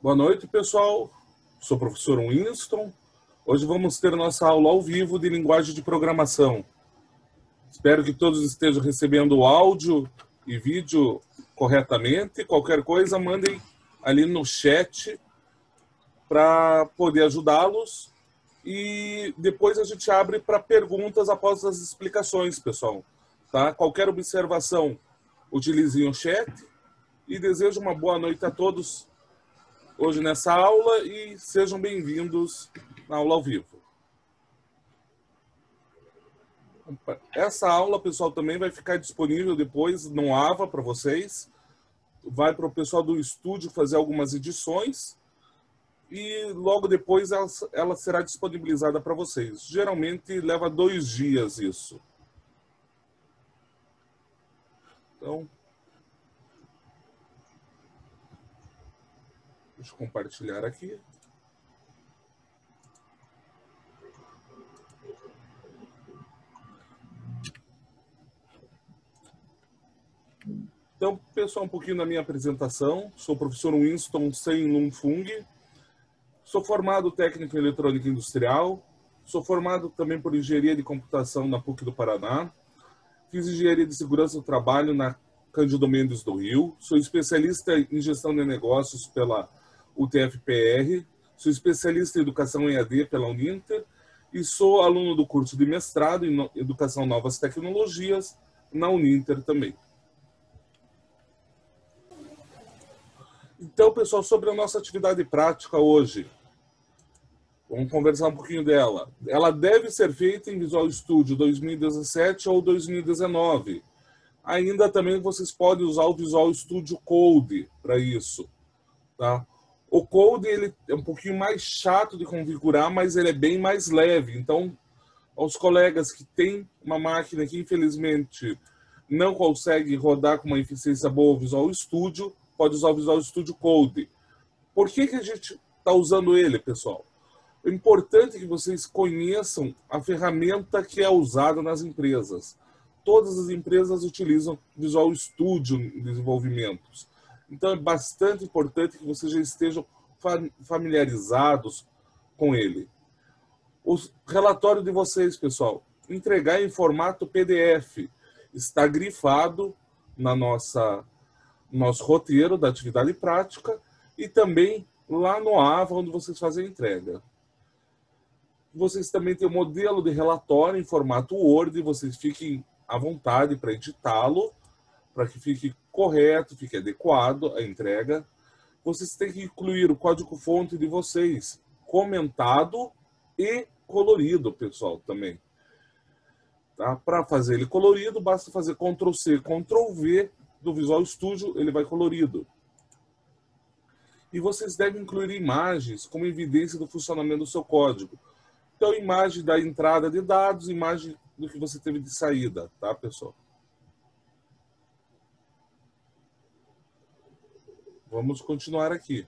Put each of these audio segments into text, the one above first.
Boa noite, pessoal. Sou o professor Winston. Hoje vamos ter nossa aula ao vivo de linguagem de programação. Espero que todos estejam recebendo o áudio e vídeo corretamente. Qualquer coisa, mandem ali no chat para poder ajudá-los. E depois a gente abre para perguntas após as explicações, pessoal. Tá? Qualquer observação, utilizem o chat. E desejo uma boa noite a todos hoje nessa aula e sejam bem-vindos na aula ao vivo. Essa aula, pessoal, também vai ficar disponível depois no AVA para vocês. Vai para o pessoal do estúdio fazer algumas edições e logo depois ela será disponibilizada para vocês. Geralmente leva 2 dias isso. Então, deixa eu compartilhar aqui. Então, pessoal, um pouquinho da minha apresentação. Sou o professor Winston Sen-Lung Fung. Sou formado técnico em eletrônica industrial. Sou formado também por engenharia de computação na PUC do Paraná. Fiz engenharia de segurança do trabalho na Cândido Mendes do Rio. Sou especialista em gestão de negócios pela UTF-PR. Sou especialista em educação EAD pela Uninter. E sou aluno do curso de mestrado em Educação Novas Tecnologias na Uninter também. Então, pessoal, sobre a nossa atividade prática hoje. Vamos conversar um pouquinho dela. Ela deve ser feita em Visual Studio 2017 ou 2019. Ainda também vocês podem usar o Visual Studio Code para isso. Tá? O Code ele é um pouquinho mais chato de configurar, mas ele é bem mais leve. Então, aos colegas que têm uma máquina que, infelizmente, não consegue rodar com uma eficiência boa o Visual Studio, pode usar o Visual Studio Code. Por que a gente está usando ele, pessoal? É importante que vocês conheçam a ferramenta que é usada nas empresas. Todas as empresas utilizam Visual Studio em desenvolvimentos. Então, é bastante importante que vocês já estejam familiarizados com ele. O relatório de vocês, pessoal, entregar em formato PDF. Está grifado na nosso roteiro da atividade prática e também lá no AVA, onde vocês fazem a entrega. Vocês também têm o modelo de relatório em formato Word, vocês fiquem à vontade para editá-lo, para que fique correto, fique adequado à entrega. Vocês têm que incluir o código-fonte de vocês, comentado e colorido, pessoal, também. Tá? Para fazer ele colorido, basta fazer Ctrl+C, Ctrl+V do Visual Studio, ele vai colorido. E vocês devem incluir imagens como evidência do funcionamento do seu código. Então, imagem da entrada de dados, imagem do que você teve de saída, tá, pessoal? Vamos continuar aqui.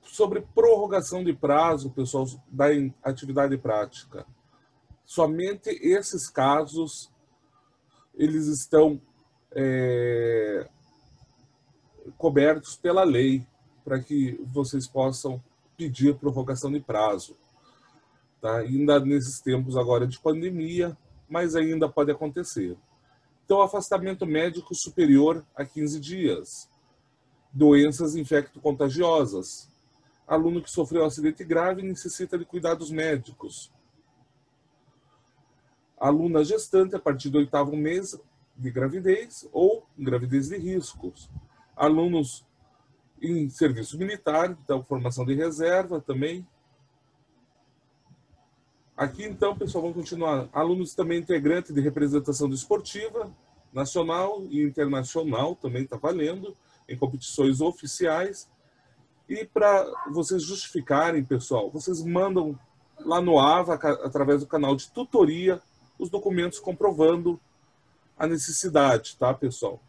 Sobre prorrogação de prazo, pessoal, da atividade prática. Somente esses casos, eles estão cobertos pela lei, para que vocês possam pedir prorrogação de prazo. Tá? Ainda nesses tempos agora de pandemia, mas ainda pode acontecer. Então, afastamento médico superior a 15 dias. Doenças infecto-contagiosas. Aluno que sofreu um acidente grave e necessita de cuidados médicos. Aluna gestante a partir do 8º mês de gravidez ou gravidez de riscos. Alunos em serviço militar, então formação de reserva também. Aqui, então, pessoal, vamos continuar. Alunos também integrantes de representação desportiva, nacional e internacional, também está valendo, em competições oficiais. E para vocês justificarem, pessoal, vocês mandam lá no AVA, através do canal de tutoria, os documentos comprovando a necessidade, tá, pessoal?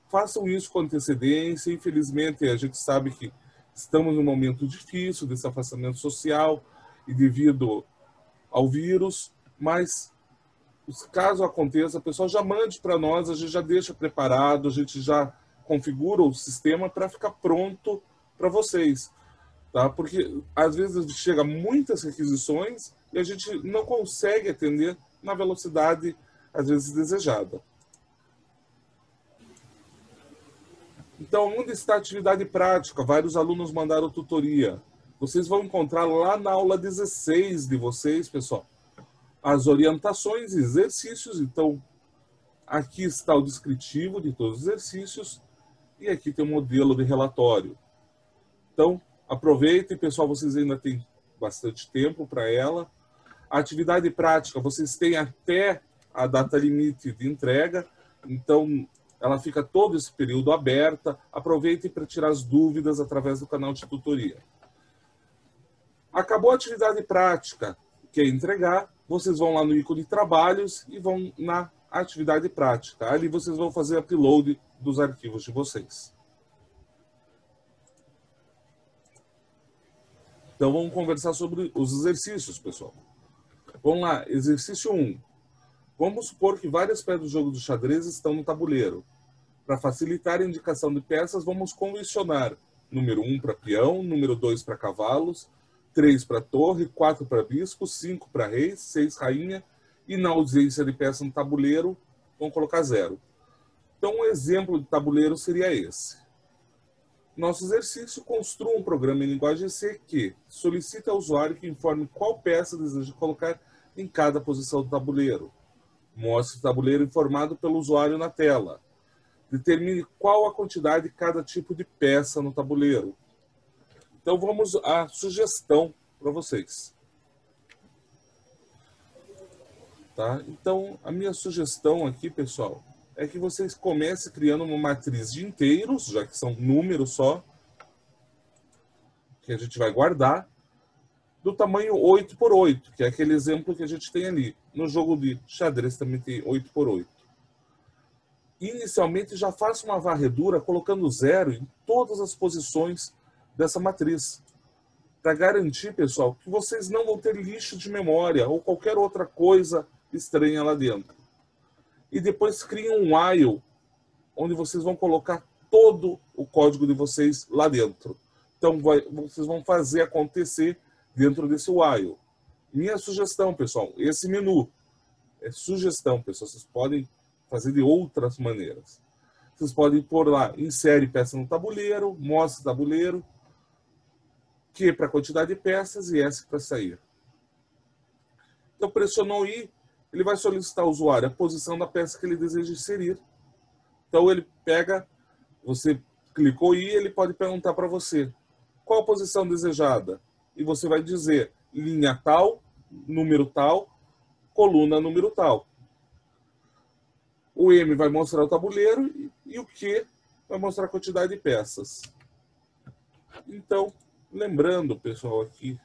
Façam isso com antecedência. Infelizmente, a gente sabe que estamos num momento difícil desse afastamento social e devido ao vírus, mas caso aconteça, o pessoal já mande para nós, a gente já deixa preparado, a gente já configura o sistema para ficar pronto para vocês. Tá? Porque às vezes chega muitas requisições e a gente não consegue atender na velocidade, às vezes, desejada. Então, onde está a atividade prática? Vários alunos mandaram tutoria. Vocês vão encontrar lá na aula 16 de vocês, pessoal, as orientações e exercícios. Então, aqui está o descritivo de todos os exercícios e aqui tem o modelo de relatório. Então, aproveitem, pessoal, vocês ainda têm bastante tempo para ela. A atividade prática, vocês têm até a data limite de entrega, então ela fica todo esse período aberta. Aproveitem para tirar as dúvidas através do canal de tutoria. Acabou a atividade prática, que é entregar, vocês vão lá no ícone trabalhos e vão na atividade prática. Ali vocês vão fazer upload dos arquivos de vocês. Então vamos conversar sobre os exercícios, pessoal. Vamos lá, exercício 1. Vamos supor que várias peças do jogo do xadrez estão no tabuleiro. Para facilitar a indicação de peças, vamos convencionar número 1 para peão, número 2 para cavalos, 3 para torre, 4 para bispo, 5 para reis, 6 rainha, e na ausência de peça no tabuleiro, vamos colocar 0. Então, um exemplo de tabuleiro seria esse. Nosso exercício: construa um programa em linguagem C que solicita ao usuário que informe qual peça deseja colocar em cada posição do tabuleiro. Mostre o tabuleiro informado pelo usuário na tela. Determine qual a quantidade de cada tipo de peça no tabuleiro. Então, vamos à sugestão para vocês. Tá? Então, a minha sugestão aqui, pessoal, é que vocês comecem criando uma matriz de inteiros, já que são números só, que a gente vai guardar, do tamanho 8 por 8, que é aquele exemplo que a gente tem ali. No jogo de xadrez também tem 8 por 8. Inicialmente, já faça uma varredura colocando 0 em todas as posições dessa matriz, para garantir, pessoal, que vocês não vão ter lixo de memória ou qualquer outra coisa estranha lá dentro. E depois criem um while, onde vocês vão colocar todo o código de vocês lá dentro. Então, vocês vão fazer acontecer dentro desse while. Minha sugestão, pessoal, esse menu é sugestão, pessoal. Vocês podem fazer de outras maneiras. Vocês podem pôr lá, insere peça no tabuleiro, mostre tabuleiro, Q para quantidade de peças e S para sair. Então, pressionou I, ele vai solicitar ao usuário a posição da peça que ele deseja inserir. Então, ele pega, você clicou I, ele pode perguntar para você qual a posição desejada. E você vai dizer linha tal, número tal, coluna número tal. O M vai mostrar o tabuleiro e o Q vai mostrar a quantidade de peças. Então, lembrando, pessoal, aqui,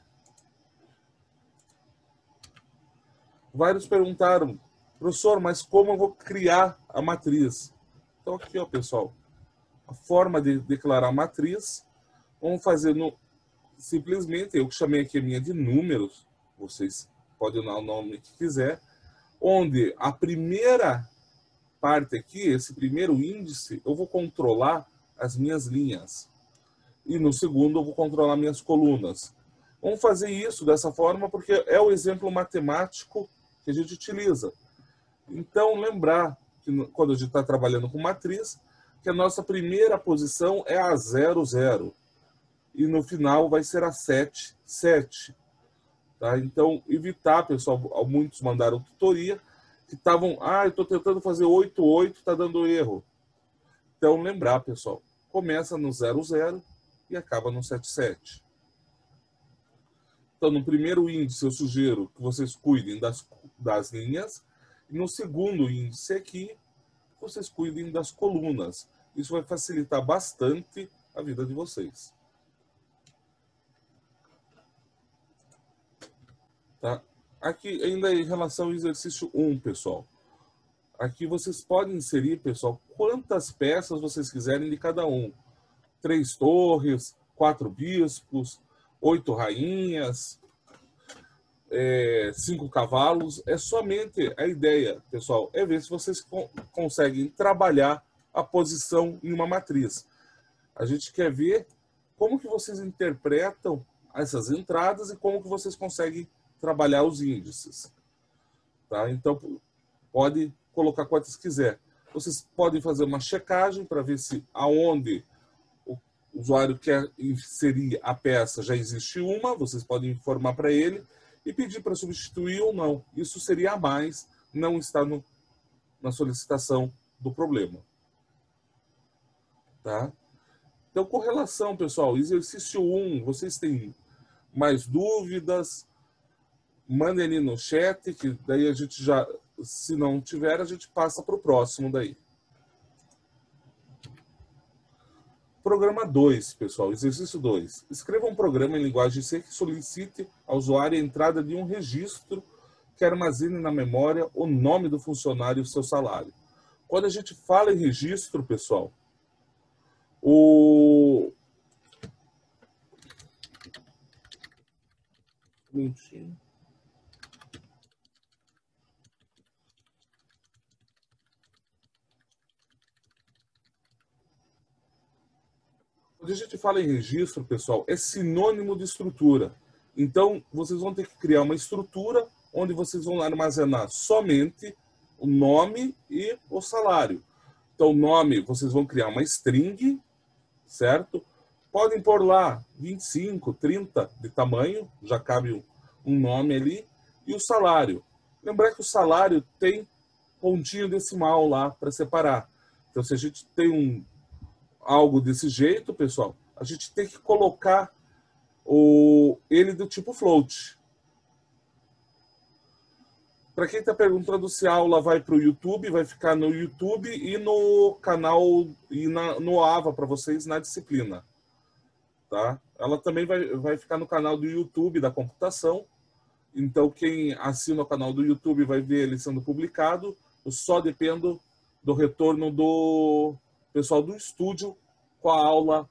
vários perguntaram, professor, mas como eu vou criar a matriz? Então, aqui, ó, pessoal, a forma de declarar a matriz, vamos fazer simplesmente, eu chamei aqui a minha de números, vocês podem dar o nome que quiser, onde a primeira parte aqui, esse primeiro índice, eu vou controlar as minhas linhas. E no segundo eu vou controlar minhas colunas. Vamos fazer isso dessa forma porque é o exemplo matemático que a gente utiliza. Então, lembrar que quando a gente está trabalhando com matriz, que a nossa primeira posição é a 0, 0. E no final vai ser a 7, 7. Tá? Então, evitar, pessoal, muitos mandaram tutoria, que estavam, eu estou tentando fazer 8, 8, está dando erro. Então, lembrar, pessoal, começa no 0, 0 e acaba no 7, 7. Então, no primeiro índice, eu sugiro que vocês cuidem das linhas. E no segundo índice aqui, vocês cuidem das colunas. Isso vai facilitar bastante a vida de vocês. Tá? Aqui, ainda em relação ao exercício 1, pessoal. Aqui vocês podem inserir, pessoal, quantas peças vocês quiserem de cada um. 3 torres, 4 bispos, 8 rainhas. 5 cavalos. É somente a ideia, pessoal, é ver se vocês conseguem trabalhar a posição em uma matriz. A gente quer ver como que vocês interpretam essas entradas e como que vocês conseguem trabalhar os índices. Tá? Então, pode colocar quantas quiser. Vocês podem fazer uma checagem para ver se aonde o usuário quer inserir a peça já existe uma, vocês podem informar para ele e pedir para substituir ou não. Isso seria a mais, não está na solicitação do problema. Tá? Então, correlação, pessoal, exercício 1, vocês têm mais dúvidas? Mandem ali no chat, que daí a gente já, se não tiver, a gente passa para o próximo daí. Programa 2, pessoal, exercício 2. Escreva um programa em linguagem C que solicite ao usuário a entrada de um registro que armazene na memória o nome do funcionário e o seu salário. Quando a gente fala em registro, pessoal, Quando a gente fala em registro, pessoal, é sinônimo de estrutura. Então, vocês vão ter que criar uma estrutura onde vocês vão armazenar somente o nome e o salário. Então, o nome, vocês vão criar uma string, certo? Podem pôr lá 25, 30 de tamanho, já cabe um nome ali. E o salário. Lembrar que o salário tem pontinho decimal lá para separar. Então, se a gente tem algo desse jeito, pessoal, a gente tem que colocar ele do tipo float. Para quem está perguntando se a aula vai para o YouTube, vai ficar no YouTube e no canal e no AVA para vocês na disciplina. Tá? Ela também vai ficar no canal do YouTube da computação. Então, quem assina o canal do YouTube vai ver ele sendo publicado. Eu só dependo do retorno do pessoal do estúdio com a aula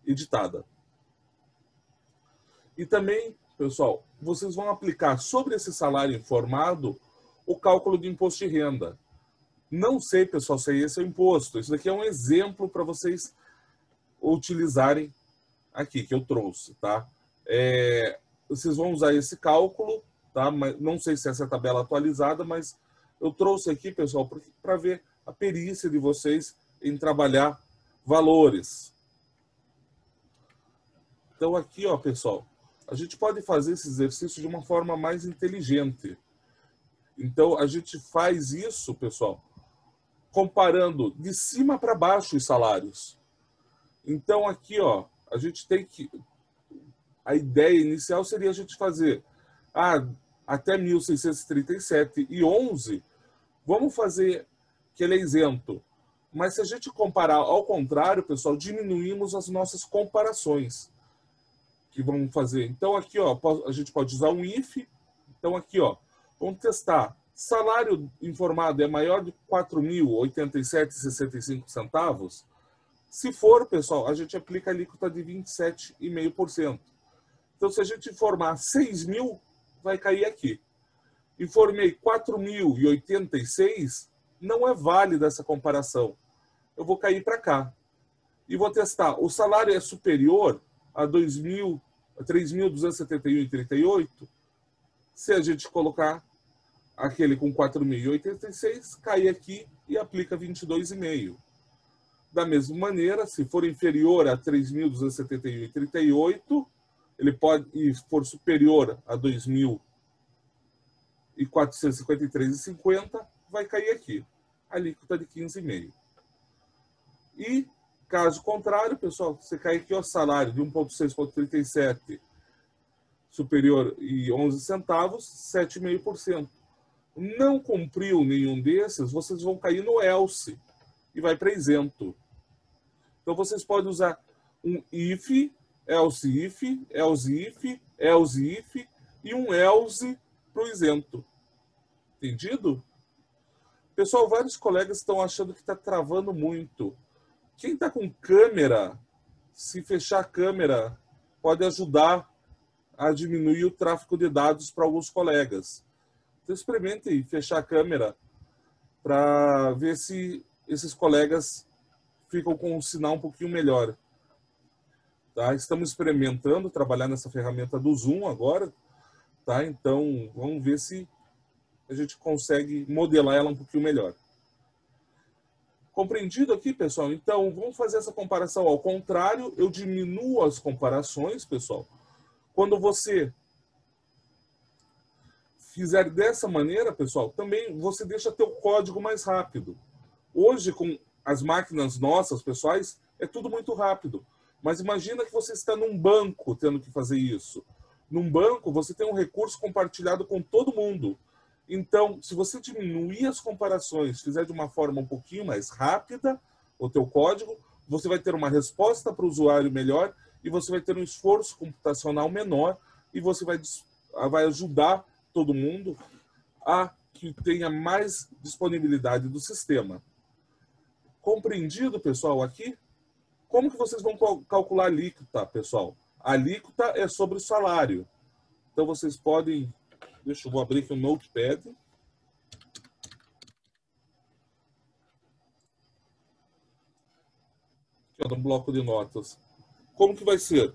editada. E também, pessoal, vocês vão aplicar sobre esse salário informado o cálculo de imposto de renda. Não sei, pessoal, se esse é o imposto. Isso daqui é um exemplo para vocês utilizarem aqui, que eu trouxe, tá? Vocês vão usar esse cálculo, tá? Mas não sei se essa é a tabela atualizada, mas eu trouxe aqui, pessoal, para ver a perícia de vocês em trabalhar valores. Então, aqui, ó, pessoal, a gente pode fazer esse exercício de uma forma mais inteligente. Então, a gente faz isso, pessoal, comparando de cima para baixo os salários. Então, aqui, ó, a gente tem que... A ideia inicial seria a gente fazer até 1.637 e 11, vamos fazer que ele é isento. Mas se a gente comparar ao contrário, pessoal, diminuímos as nossas comparações que vamos fazer. Então, aqui, ó, a gente pode usar um if. Então, aqui, ó, vamos testar. Salário informado é maior de R$ 4.087,65 centavos? Se for, pessoal, a gente aplica a alíquota de 27,5%. Então, se a gente informar 6.000, vai cair aqui. Informei 4.086, não é válida essa comparação. Eu vou cair para cá. E vou testar. O salário é superior a 3.271,38. Se a gente colocar aquele com 4.086, cai aqui e aplica 22,5. Da mesma maneira, se for inferior a 3.271,38, ele pode, e for superior a 2.453,50, vai cair aqui. A alíquota de 15,5. E, caso contrário, pessoal, você cai aqui o salário de 1,637 superior e 11 centavos, 7,5%. Não cumpriu nenhum desses, vocês vão cair no else e vai para isento. Então, vocês podem usar um if, else if, else if, else if e um else para o isento. Entendido? Pessoal, vários colegas estão achando que está travando muito. Quem está com câmera, se fechar a câmera, pode ajudar a diminuir o tráfego de dados para alguns colegas. Então, experimentem fechar a câmera para ver se esses colegas ficam com um sinal um pouquinho melhor. Tá? Estamos experimentando trabalhar nessa ferramenta do Zoom agora. Tá? Então, vamos ver se a gente consegue modelar ela um pouquinho melhor. Compreendido aqui, pessoal? Então, vamos fazer essa comparação ao contrário. Eu diminuo as comparações, pessoal. Quando você fizer dessa maneira, pessoal, também você deixa teu código mais rápido. Hoje, com as máquinas nossas, pessoais, é tudo muito rápido. Mas imagina que você está num banco tendo que fazer isso. Num banco, você tem um recurso compartilhado com todo mundo. Então, se você diminuir as comparações, fizer de uma forma um pouquinho mais rápida o teu código, você vai ter uma resposta para o usuário melhor e você vai ter um esforço computacional menor e você vai ajudar todo mundo a que tenha mais disponibilidade do sistema. Compreendido, pessoal, aqui? Como que vocês vão calcular a alíquota, pessoal? A alíquota é sobre o salário. Então, vocês podem... Deixa eu abrir aqui o Notepad. Aqui, ó, no bloco de notas. Como que vai ser?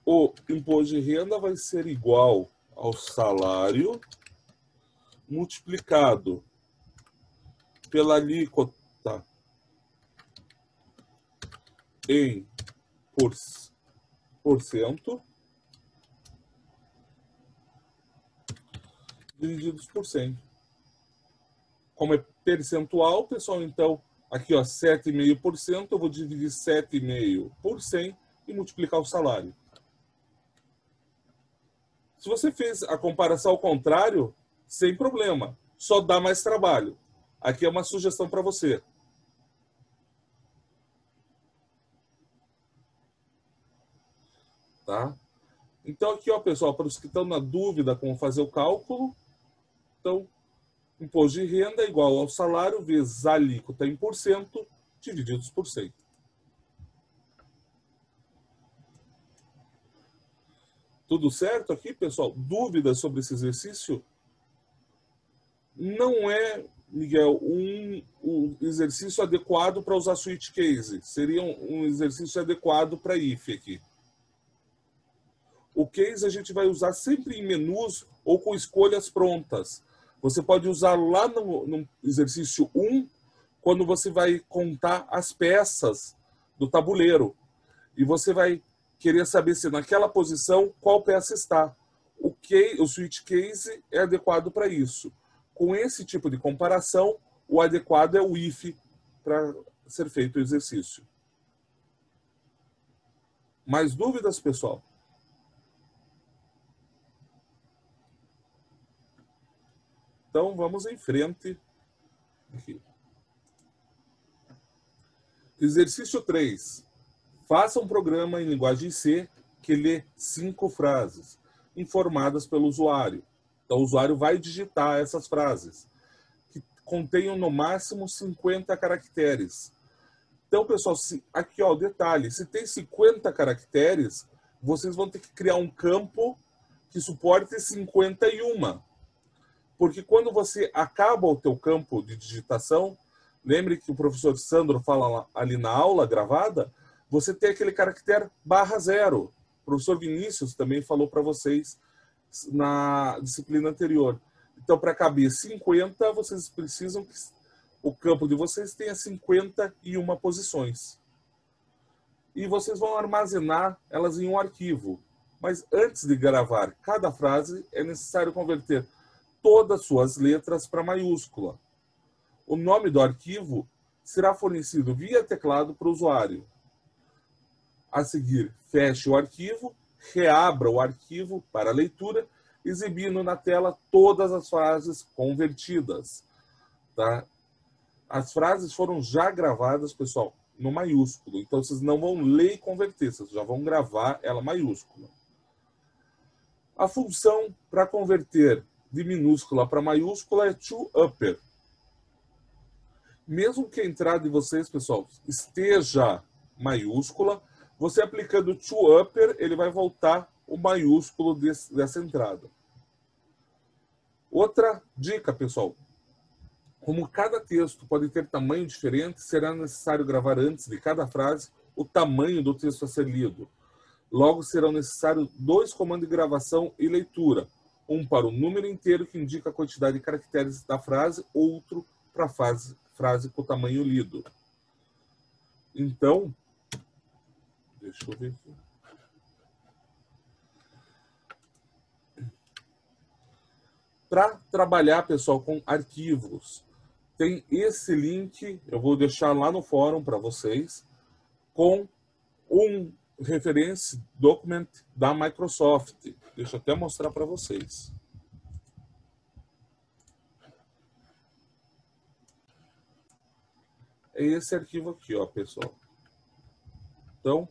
O imposto de renda vai ser igual ao salário multiplicado pela alíquota em por cento divididos por 100. Como é percentual, pessoal, então, aqui, ó, 7,5%, eu vou dividir 7,5 por 100 e multiplicar o salário. Se você fez a comparação ao contrário, sem problema, só dá mais trabalho. Aqui é uma sugestão para você. Tá? Então, aqui, ó, pessoal, para os que estão na dúvida como fazer o cálculo, então, imposto de renda é igual ao salário vezes a alíquota em porcento divididos por 100. Tudo certo aqui, pessoal? Dúvidas sobre esse exercício? Não é, Miguel, um exercício adequado para usar switch case. Seria um exercício adequado para if aqui. O case a gente vai usar sempre em menus ou com escolhas prontas. Você pode usar lá no exercício 1, quando você vai contar as peças do tabuleiro. E você vai querer saber se naquela posição qual peça está. O switch case é adequado para isso. Com esse tipo de comparação, o adequado é o if para ser feito o exercício. Mais dúvidas, pessoal? Então, vamos em frente. Aqui. Exercício 3. Faça um programa em linguagem C que lê 5 frases, informadas pelo usuário. Então, o usuário vai digitar essas frases, que contenham no máximo 50 caracteres. Então, pessoal, aqui, ó, o detalhe. Se tem 50 caracteres, vocês vão ter que criar um campo que suporte 51. Porque quando você acaba o teu campo de digitação, lembre que o professor Sandro fala ali na aula gravada, você tem aquele caractere /0. O professor Vinícius também falou para vocês na disciplina anterior. Então, para caber 50, vocês precisam que o campo de vocês tenha 51 posições. E vocês vão armazenar elas em um arquivo. Mas antes de gravar cada frase, é necessário converter todas as suas letras para maiúscula. O nome do arquivo será fornecido via teclado para o usuário. A seguir, feche o arquivo, reabra o arquivo para leitura, exibindo na tela todas as frases convertidas. Tá? As frases foram já gravadas, pessoal, no maiúsculo. Então, vocês não vão ler e converter, vocês já vão gravar ela maiúscula. A função para converter de minúscula para maiúscula é toUpper. Mesmo que a entrada de vocês, pessoal, esteja maiúscula, você aplicando toUpper, ele vai voltar o maiúsculo dessa entrada. Outra dica, pessoal. Como cada texto pode ter tamanho diferente, será necessário gravar antes de cada frase o tamanho do texto a ser lido. Logo, serão necessários 2 comandos de gravação e leitura. Um para o número inteiro, que indica a quantidade de caracteres da frase, outro para a frase com o tamanho lido. Então, deixa eu ver aqui. Para trabalhar, pessoal, com arquivos, tem esse link, eu vou deixar lá no fórum para vocês, com um reference document da Microsoft. Deixa eu até mostrar para vocês. É esse arquivo aqui, ó, pessoal. Então,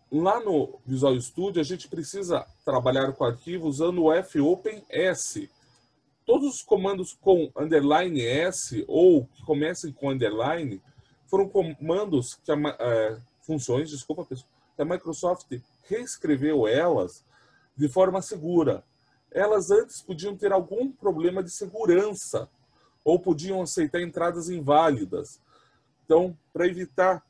lá no Visual Studio, a gente precisa trabalhar com arquivo usando o FOpenS. Todos os comandos com underline S ou que comecem com underline foram comandos que funções, desculpa, pessoal, que a Microsoft reescreveu elas de forma segura. Elas antes podiam ter algum problema de segurança ou podiam aceitar entradas inválidas. Então, para evitar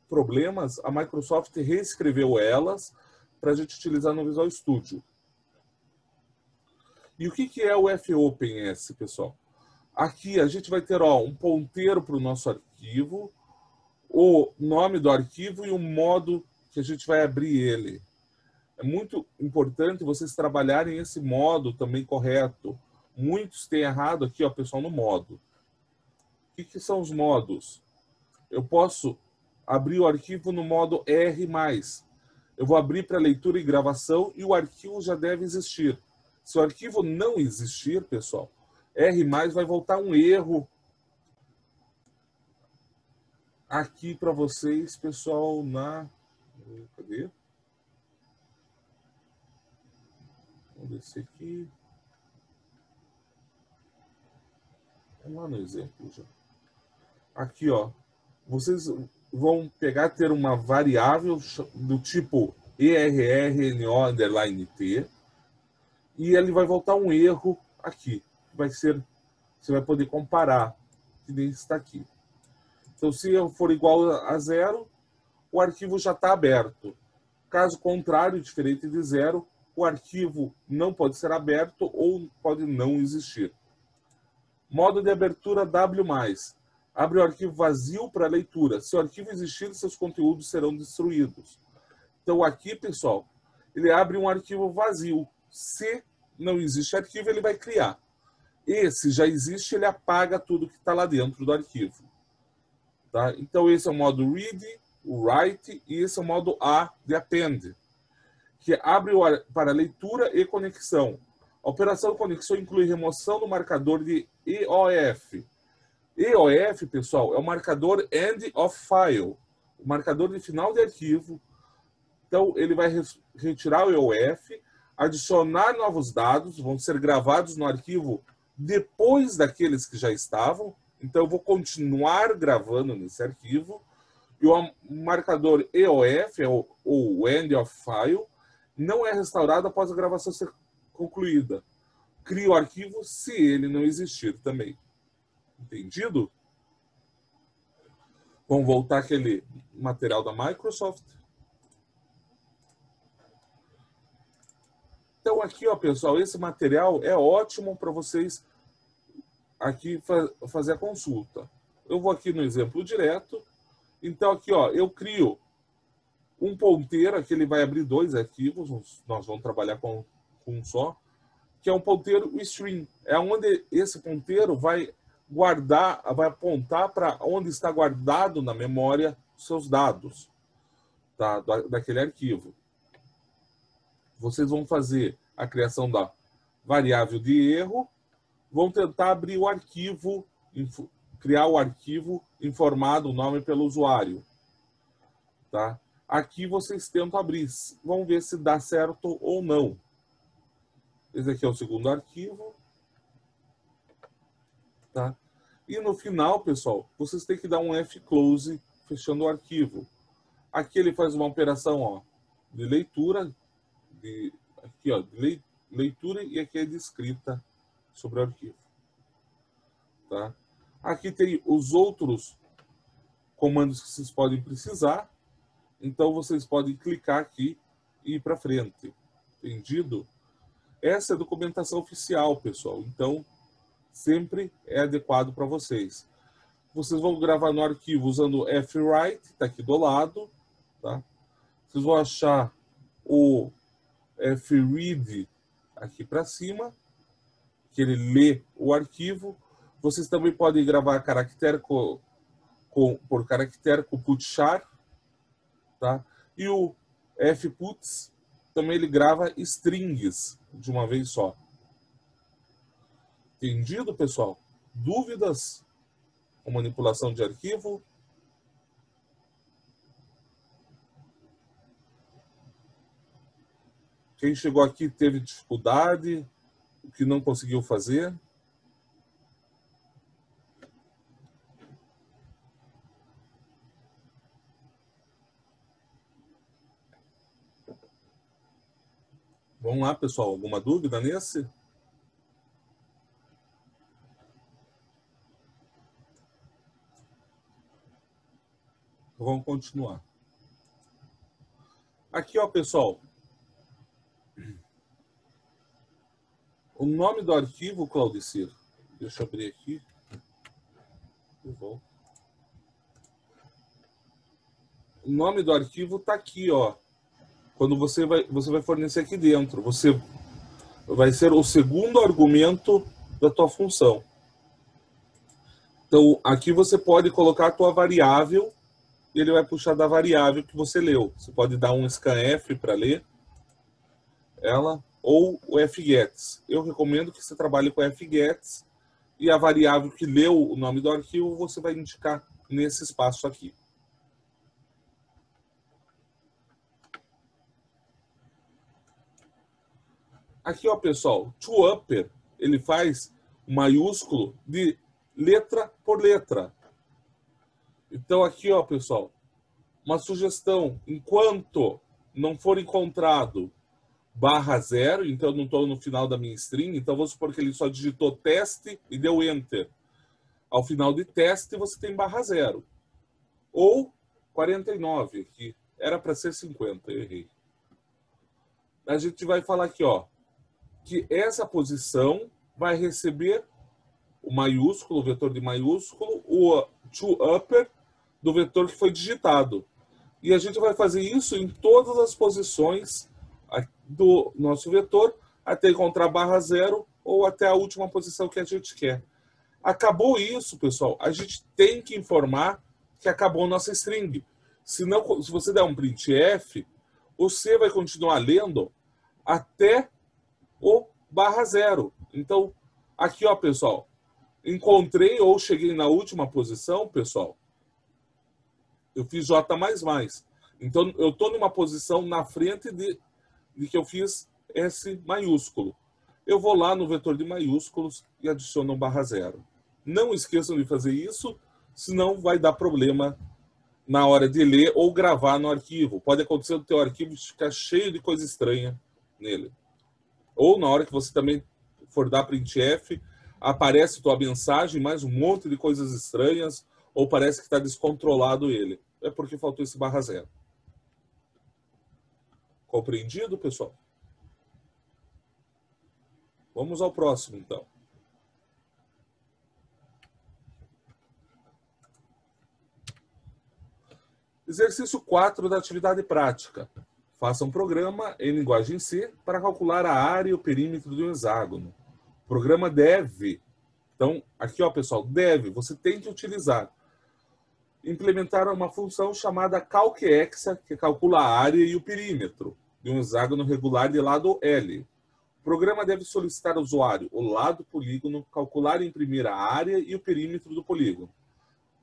problemas, a Microsoft reescreveu elas para a gente utilizar no Visual Studio. E o que é o FOpenS, pessoal? Aqui a gente vai ter um ponteiro para o nosso arquivo, o nome do arquivo e o modo que a gente vai abrir ele. É muito importante vocês trabalharem esse modo também correto. Muitos têm errado aqui, ó, pessoal, no modo. O que são os modos? Eu posso abrir o arquivo no modo R+. Eu vou abrir para leitura e gravação e o arquivo já deve existir. Se o arquivo não existir, pessoal, R+, vai voltar um erro aqui para vocês, pessoal, Cadê? Vamos descer aqui. Vamos lá no exemplo já. Aqui, ó. Vocês vão ter uma variável do tipo ERRNO_T e ele vai voltar um erro aqui. Você vai poder comparar, que nem está aqui. Então, se for igual a 0, o arquivo já está aberto. Caso contrário, diferente de 0, o arquivo não pode ser aberto ou pode não existir. Modo de abertura W+. Abre o arquivo vazio para leitura. Se o arquivo existir, seus conteúdos serão destruídos. Então, aqui, pessoal, ele abre um arquivo vazio. Se não existe arquivo, ele vai criar. E se já existe, ele apaga tudo que está lá dentro do arquivo. Tá? Então, esse é o modo read, o write, e esse é o modo A de append, que abre para leitura e conexão. A operação de conexão inclui remoção do marcador de EOF. EOF, pessoal, é o marcador End of File, o marcador de final de arquivo. Então, ele vai retirar o EOF, adicionar novos dados, vão ser gravados no arquivo depois daqueles que já estavam. Então, eu vou continuar gravando nesse arquivo. E o marcador EOF, ou End of File, não é restaurado após a gravação ser concluída. Cria o arquivo se ele não existir também. Entendido? Vamos voltar àquele material da Microsoft. Então, aqui, ó, pessoal, esse material é ótimo para vocês aqui fazer a consulta. Eu vou aqui no exemplo direto. Então, aqui, ó, eu crio um ponteiro, aqui ele vai abrir 2 arquivos, nós vamos trabalhar com um só, que é um ponteiro string. É onde esse ponteiro vai guardar, vai apontar para onde está guardado na memória os seus dados, tá, daquele arquivo. Vocês vão fazer a criação da variável de erro, vão tentar abrir o arquivo, criar o arquivo informado o nome pelo usuário. Tá? Aqui vocês tentam abrir, vão ver se dá certo ou não. Esse aqui é o segundo arquivo. Tá? E no final, pessoal, vocês têm que dar um F-close fechando o arquivo. Aqui ele faz uma operação, ó, de leitura, aqui, ó, de leitura, e aqui é de escrita sobre o arquivo. Tá? Aqui tem os outros comandos que vocês podem precisar. Então, vocês podem clicar aqui e ir para frente. Entendido? Essa é a documentação oficial, pessoal. Então, sempre é adequado para vocês. Vocês vão gravar no arquivo usando o Fwrite, está aqui do lado. Tá? Vocês vão achar o Fread aqui para cima, que ele lê o arquivo. Vocês também podem gravar caractere por caractere com putchar, tá? E o fputs também ele grava strings de uma vez só. Entendido, pessoal? Dúvidas com manipulação de arquivo? Quem chegou aqui teve dificuldade, o que não conseguiu fazer? Vamos lá, pessoal. Alguma dúvida nesse? Vamos continuar. Aqui, ó, pessoal. O nome do arquivo, Claudicir. Deixa eu abrir aqui. O nome do arquivo está aqui, ó. Quando você vai fornecer aqui dentro, você vai ser o segundo argumento da tua função. Então, aqui você pode colocar a tua variável e ele vai puxar da variável que você leu. Você pode dar um scanf para ler ela ou o fgets. Eu recomendo que você trabalhe com fgets e a variável que leu o nome do arquivo você vai indicar nesse espaço aqui. Aqui, ó, pessoal, toUpper, ele faz maiúsculo de letra por letra. Então, aqui, ó, pessoal, uma sugestão. Enquanto não for encontrado /0, então eu não estou no final da minha string, então vamos supor que ele só digitou teste e deu enter. Ao final de teste, você tem /0. Ou 49 aqui. Era para ser 50, eu errei. A gente vai falar aqui, ó, que essa posição vai receber o maiúsculo, o vetor de maiúsculo, o toUpper do vetor que foi digitado. E a gente vai fazer isso em todas as posições do nosso vetor, até encontrar /0 ou até a última posição que a gente quer. Acabou isso, pessoal, a gente tem que informar que acabou nossa string. Senão, se você der um printf, o C vai continuar lendo até o /0. Então, aqui, ó, pessoal, encontrei ou cheguei na última posição, pessoal, eu fiz J++. Então, eu estou numa posição na frente de que eu fiz S maiúsculo. Eu vou lá no vetor de maiúsculos e adiciono um /0. Não esqueçam de fazer isso, senão vai dar problema na hora de ler ou gravar no arquivo. Pode acontecer do teu arquivo ficar cheio de coisa estranha nele. Ou na hora que você também for dar printf, aparece tua mensagem, mais um monte de coisas estranhas, ou parece que está descontrolado ele. É porque faltou esse /0. Compreendido, pessoal? Vamos ao próximo, então. Exercício 4 da atividade prática. Faça um programa em linguagem C para calcular a área e o perímetro de um hexágono. O programa deve, então, aqui, ó, pessoal, deve, você tem que utilizar, implementar uma função chamada calchexa, que calcula a área e o perímetro de um hexágono regular de lado L. O programa deve solicitar ao usuário o lado do polígono, calcular e imprimir a área e o perímetro do polígono.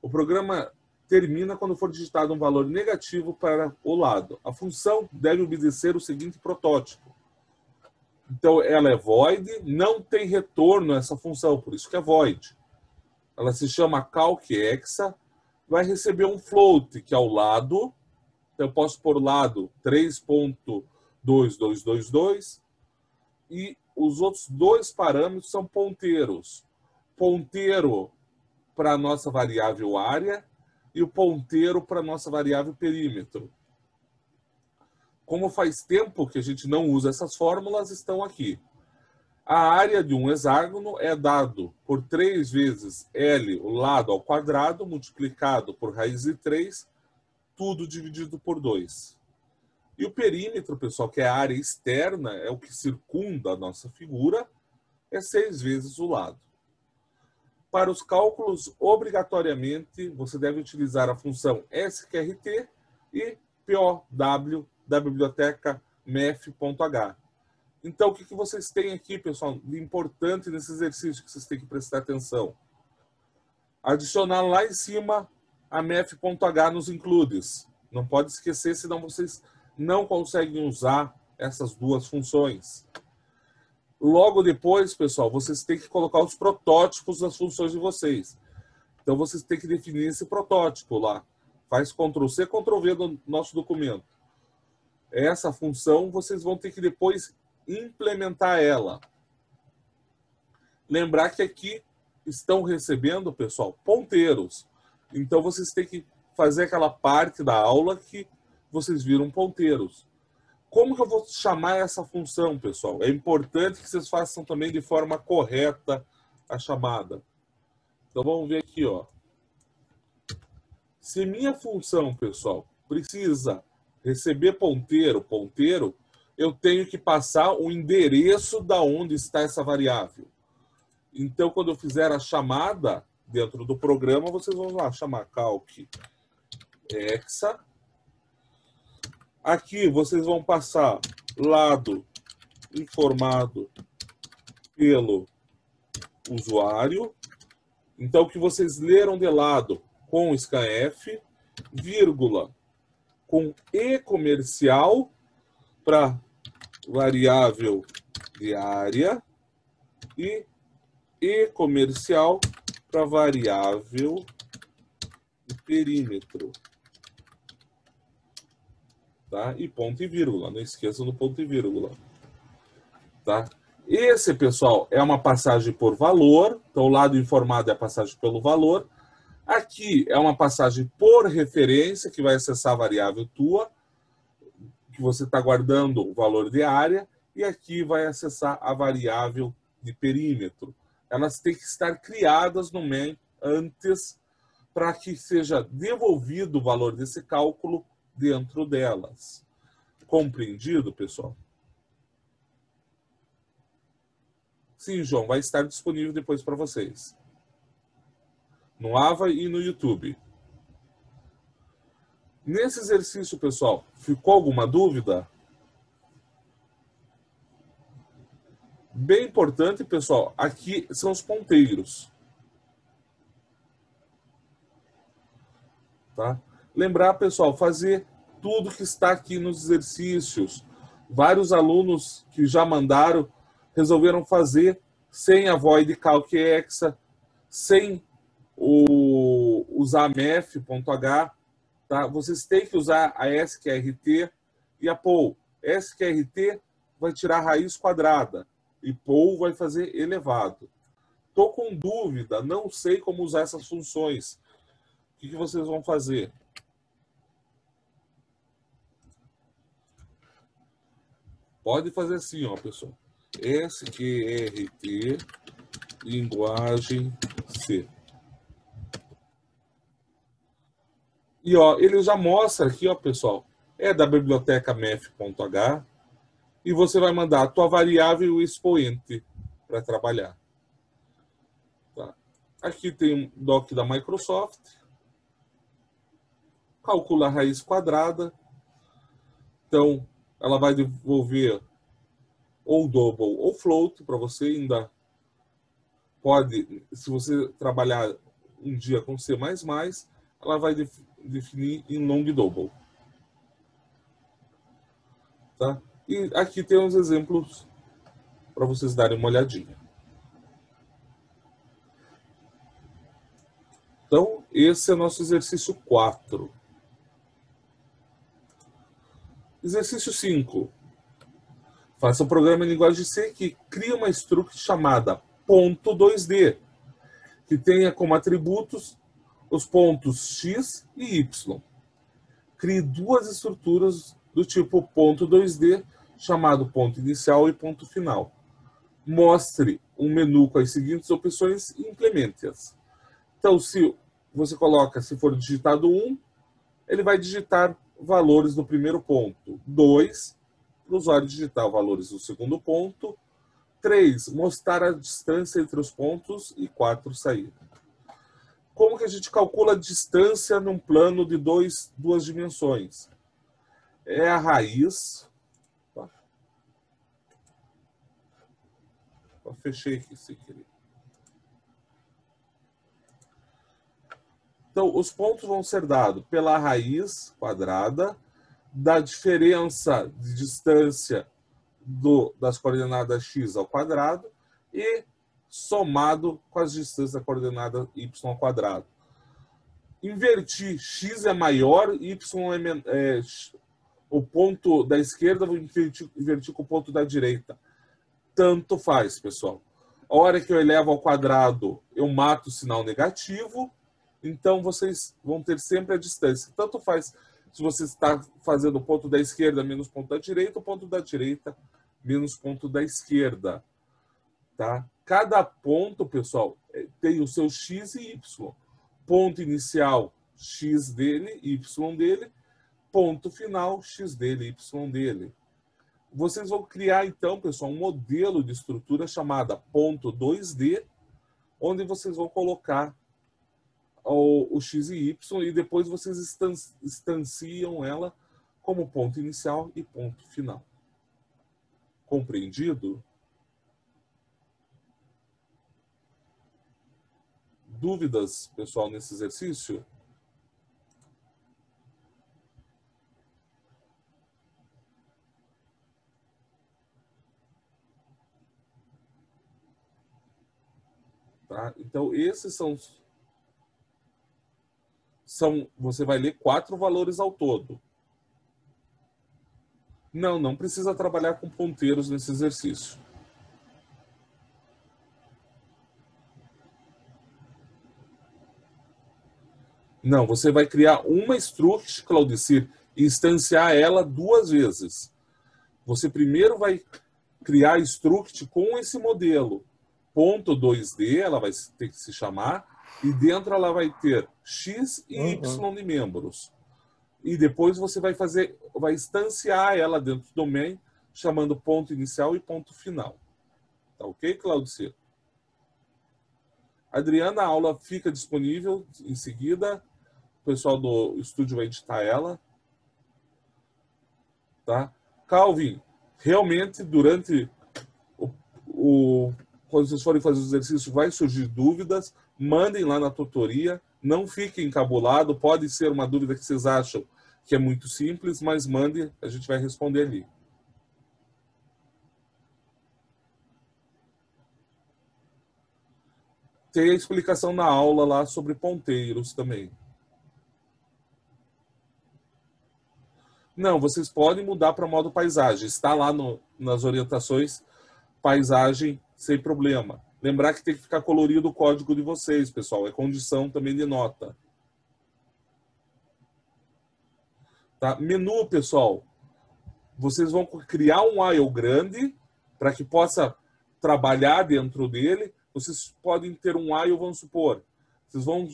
O programa termina quando for digitado um valor negativo para o lado. A função deve obedecer o seguinte protótipo. Então, ela é void, não tem retorno essa função, por isso que é void. Ela se chama calchexa, vai receber um float, que é o lado. Então, eu posso pôr lado 3.2222, E os outros dois parâmetros são ponteiros. Ponteiro para a nossa variável área e o ponteiro para a nossa variável perímetro. Como faz tempo que a gente não usa essas fórmulas, estão aqui. A área de um hexágono é dado por 3 vezes L, o lado ao quadrado, multiplicado por raiz de 3, tudo dividido por 2. E o perímetro, pessoal, que é a área externa, é o que circunda a nossa figura, é 6 vezes o lado. Para os cálculos, obrigatoriamente, você deve utilizar a função SQRT e POW da biblioteca math.h. Então, o que vocês têm aqui, pessoal, de importante nesse exercício que vocês têm que prestar atenção? Adicionar lá em cima a math.h nos includes. Não pode esquecer, senão vocês não conseguem usar essas duas funções. Logo depois, pessoal, vocês têm que colocar os protótipos das funções de vocês. Então, vocês têm que definir esse protótipo lá. Faz Ctrl+C, Ctrl+V no nosso documento. Essa função, vocês vão ter que depois implementar ela. Lembrar que aqui estão recebendo, pessoal, ponteiros. Então, vocês têm que fazer aquela parte da aula que vocês viram ponteiros. Como que eu vou chamar essa função, pessoal? É importante que vocês façam também de forma correta a chamada. Então, vamos ver aqui, ó. Se minha função, pessoal, precisa receber ponteiro, eu tenho que passar o endereço da onde está essa variável. Então, quando eu fizer a chamada dentro do programa, vocês vão lá chamar calc hexa. Aqui vocês vão passar lado informado pelo usuário. Então, o que vocês leram de lado com scanf, vírgula, com e comercial para variável de área e comercial para variável de perímetro. Tá? E ponto e vírgula, não esqueçam do ponto e vírgula. Tá? Esse, pessoal, é uma passagem por valor. Então, o lado informado é a passagem pelo valor. Aqui é uma passagem por referência, que vai acessar a variável tua, que você está guardando o valor de área. E aqui vai acessar a variável de perímetro. Elas têm que estar criadas no main antes para que seja devolvido o valor desse cálculo dentro delas. Compreendido, pessoal? Sim, João, vai estar disponível depois para vocês. No Ava e no YouTube. Nesse exercício, pessoal, ficou alguma dúvida? Bem importante, pessoal, aqui são os ponteiros. Tá? Lembrar, pessoal, fazer tudo que está aqui nos exercícios. Vários alunos que já mandaram resolveram fazer sem a void calc hexa, sem usar math.h. Tá? Vocês têm que usar a SQRT e a POU. SQRT vai tirar raiz quadrada e POU vai fazer elevado. Estou com dúvida, não sei como usar essas funções. O que vocês vão fazer? Pode fazer assim, ó, pessoal. SQRT, linguagem C. E ó, ele já mostra aqui, ó, pessoal, é da biblioteca math.h e você vai mandar a tua variável e o expoente para trabalhar. Tá? Aqui tem um doc da Microsoft. Calcula a raiz quadrada. Então, ela vai devolver ou double ou float para você. Ainda pode, se você trabalhar um dia com C++, ela vai definir em long double. Tá? E aqui tem uns exemplos para vocês darem uma olhadinha. Então, esse é o nosso exercício 4. Exercício 5. Faça um programa em linguagem C que cria uma struct chamada .2D, que tenha como atributos os pontos x e y. Crie duas estruturas do tipo .2D, chamado ponto inicial e ponto final. Mostre um menu com as seguintes opções e implemente-as. Então, se você coloca, se for digitado 1, ele vai digitar valores do primeiro ponto. 2, para o usuário digitar valores do segundo ponto. 3, mostrar a distância entre os pontos. E 4, sair. Como que a gente calcula a distância num plano de duas dimensões? É a raiz. Fechei aqui sem querer. Então, os pontos vão ser dados pela raiz quadrada da diferença de distância das coordenadas x ao quadrado e somado com as distâncias da coordenada y ao quadrado. Invertir, x é maior, y é o ponto da esquerda, vou invertir com o ponto da direita. Tanto faz, pessoal. A hora que eu elevo ao quadrado, eu mato o sinal negativo, então vocês vão ter sempre a distância. Tanto faz se você está fazendo o ponto da esquerda menos ponto da direita, o ponto da direita menos ponto da esquerda. Tá? Cada ponto, pessoal, tem o seu x e y. Ponto inicial, x dele, y dele. Ponto final, x dele, y dele. Vocês vão criar, então, pessoal, um modelo de estrutura chamada ponto 2D, onde vocês vão colocar o x e y e depois vocês instanciam ela como ponto inicial e ponto final. Compreendido? Dúvidas, pessoal, nesse exercício? Tá? Então, esses são... Você vai ler 4 valores ao todo. Não precisa trabalhar com ponteiros nesse exercício. Não, você vai criar uma struct, Claudicir, e instanciar ela 2 vezes. Você primeiro vai criar a struct com esse modelo. Ponto 2D, ela vai ter que se chamar, e dentro ela vai ter x e y de membros. E depois você vai instanciar ela dentro do main, chamando ponto inicial e ponto final. Tá ok, Claudicir? Adriana, a aula fica disponível em seguida. O pessoal do estúdio vai editar ela. Tá? Calvin, realmente, durante quando vocês forem fazer o exercício, vai surgir dúvidas. Mandem lá na tutoria. Não fiquem encabulados. Pode ser uma dúvida que vocês acham que é muito simples, mas mande, a gente vai responder ali. Tem a explicação na aula lá sobre ponteiros também. Não, vocês podem mudar para modo paisagem. Está lá nas orientações, paisagem sem problema. Lembrar que tem que ficar colorido o código de vocês, pessoal. É condição também de nota. Tá? Menu, pessoal. Vocês vão criar um while grande para que possa trabalhar dentro dele. Vocês podem ter um while, vamos supor. Vocês vão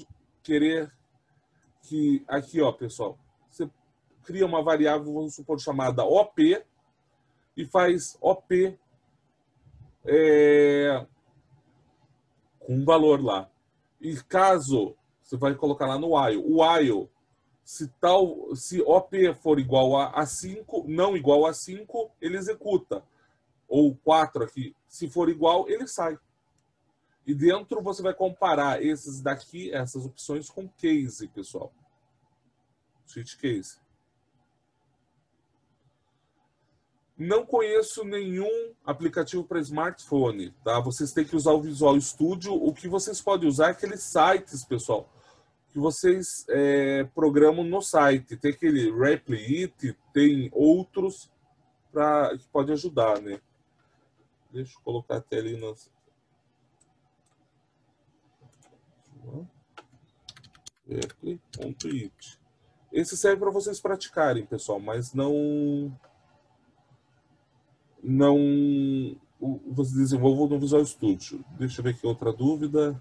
querer que... Aqui, ó, pessoal. Você cria uma variável, vamos supor, chamada OP e faz OP com um valor lá. E caso você vai colocar lá no while, o while, se OP for igual a 5, não igual a 5, ele executa. Ou 4 aqui, se for igual, ele sai. E dentro você vai comparar esses daqui, essas opções com case, pessoal. Switch case. Não conheço nenhum aplicativo para smartphone, tá? Vocês têm que usar o Visual Studio. O que vocês podem usar é aqueles sites, pessoal, que vocês programam no site. Tem aquele Replit, tem outros, que pode ajudar, né? Deixa eu colocar até ali nas... It. Esse serve para vocês praticarem, pessoal, mas não você desenvolvam no Visual Studio. Deixa eu ver aqui outra dúvida.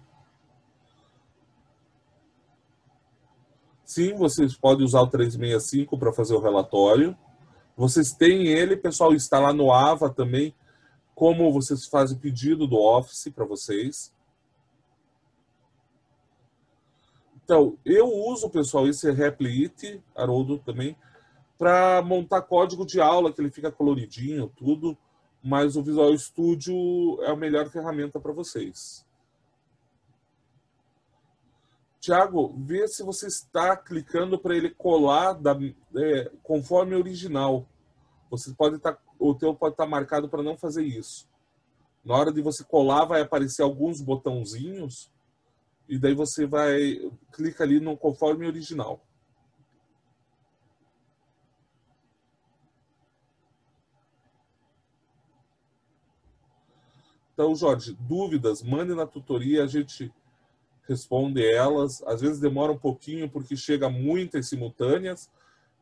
Sim, vocês podem usar o 365 para fazer o relatório. Vocês têm ele, pessoal, está lá no Ava também, como vocês fazem pedido do Office para vocês. Então, eu uso, pessoal, esse Replit, Haroldo também, para montar código de aula, que ele fica coloridinho, tudo, mas o Visual Studio é a melhor ferramenta para vocês. Tiago, vê se você está clicando para ele colar conforme o original. Você pode o teu pode estar marcado para não fazer isso. Na hora de você colar, vai aparecer alguns botãozinhos e daí você clica ali no conforme original. Então, Jorge, dúvidas, mande na tutoria, a gente responde elas. Às vezes demora um pouquinho porque chega muitas simultâneas,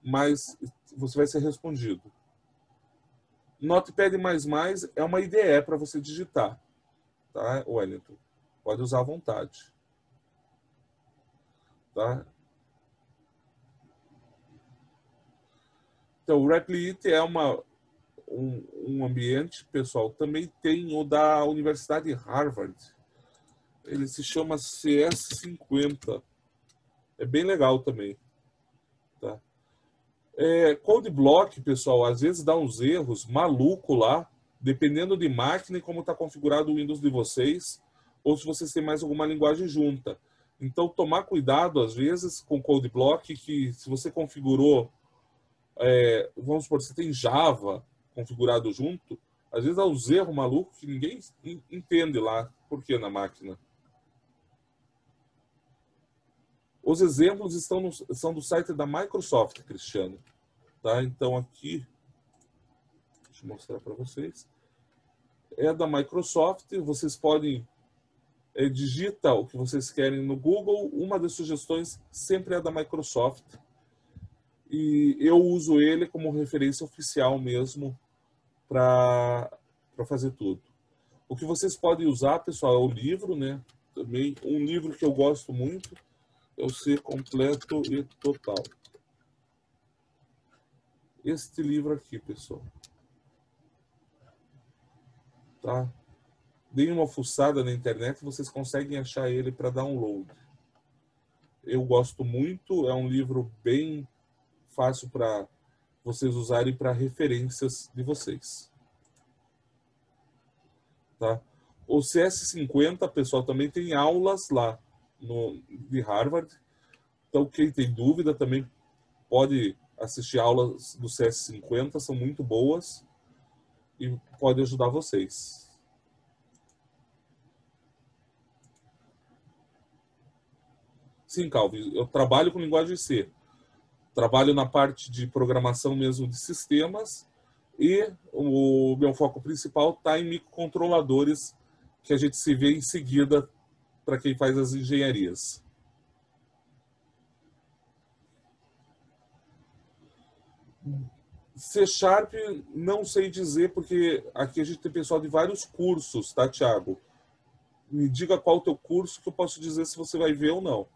mas você vai ser respondido. Notepad++ é uma IDE para você digitar, tá, Wellington? Pode usar à vontade. Tá? Então, o Replit é um ambiente, pessoal. Também tem o da Universidade Harvard. Ele se chama CS50. É bem legal também. Tá? CodeBlock, pessoal, às vezes dá uns erros maluco lá, dependendo de máquina e como está configurado o Windows de vocês, ou se vocês têm mais alguma linguagem junta. Então, tomar cuidado, às vezes, com CodeBlock, que se você configurou, vamos supor, você tem Java configurado junto, às vezes dá uns erros malucos que ninguém entende lá por que na máquina. Os exemplos são do site da Microsoft, Cristiano. Tá? Então, aqui, deixa eu mostrar para vocês. É da Microsoft, vocês podem digitar o que vocês querem no Google. Uma das sugestões sempre é da Microsoft. E eu uso ele como referência oficial mesmo para fazer tudo. O que vocês podem usar, pessoal, é o livro, né? Também um livro que eu gosto muito é o Ser Completo e Total. Este livro aqui, pessoal. Tá? Deem uma fuçada na internet, vocês conseguem achar ele para download. Eu gosto muito, é um livro bem fácil para vocês usarem para referências de vocês. Tá? O CS50, pessoal, também tem aulas lá de Harvard. Então, quem tem dúvida também pode assistir aulas do CS50, são muito boas e pode ajudar vocês. Sim, Calvin, eu trabalho com linguagem C. Trabalho na parte de programação mesmo de sistemas e o meu foco principal está em microcontroladores, que a gente se vê em seguida para quem faz as engenharias. C#, não sei dizer, porque aqui a gente tem pessoal de vários cursos, tá, Thiago? Me diga qual o teu curso que eu posso dizer se você vai ver ou não.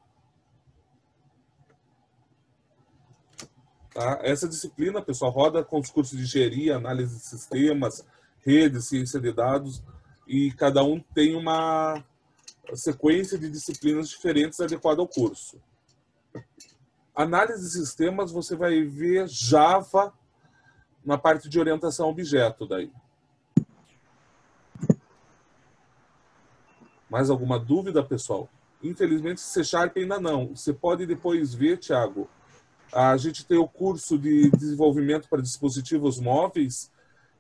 Tá? Essa disciplina, pessoal, roda com os cursos de engenharia, análise de sistemas, redes, ciência de dados, e cada um tem uma sequência de disciplinas diferentes adequada ao curso. Análise de sistemas, você vai ver Java na parte de orientação a objeto daí. Mais alguma dúvida, pessoal? Infelizmente, C# ainda não. Você pode depois ver, Thiago, a gente tem o curso de desenvolvimento para dispositivos móveis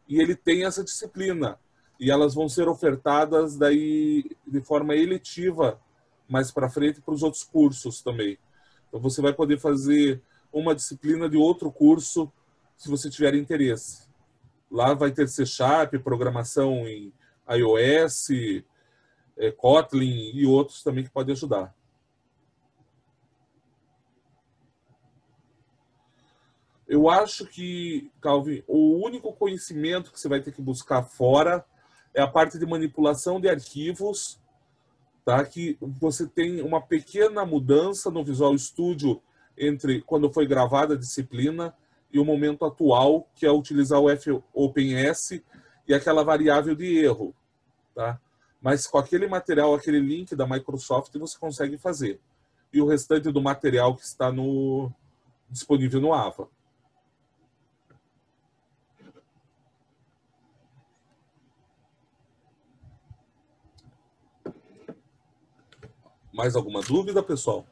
e ele tem essa disciplina. E elas vão ser ofertadas daí de forma eletiva mais para frente para os outros cursos também. Então, você vai poder fazer uma disciplina de outro curso se você tiver interesse. Lá vai ter C Sharp, programação em iOS, Kotlin e outros também que podem ajudar. Eu acho que, Calvin, o único conhecimento que você vai ter que buscar fora é a parte de manipulação de arquivos, tá? Que você tem uma pequena mudança no Visual Studio entre quando foi gravada a disciplina e o momento atual, que é utilizar o FOpenS e aquela variável de erro, tá? Mas com aquele material, aquele link da Microsoft, você consegue fazer. E o restante do material que está disponível no AVA. Mais alguma dúvida, pessoal?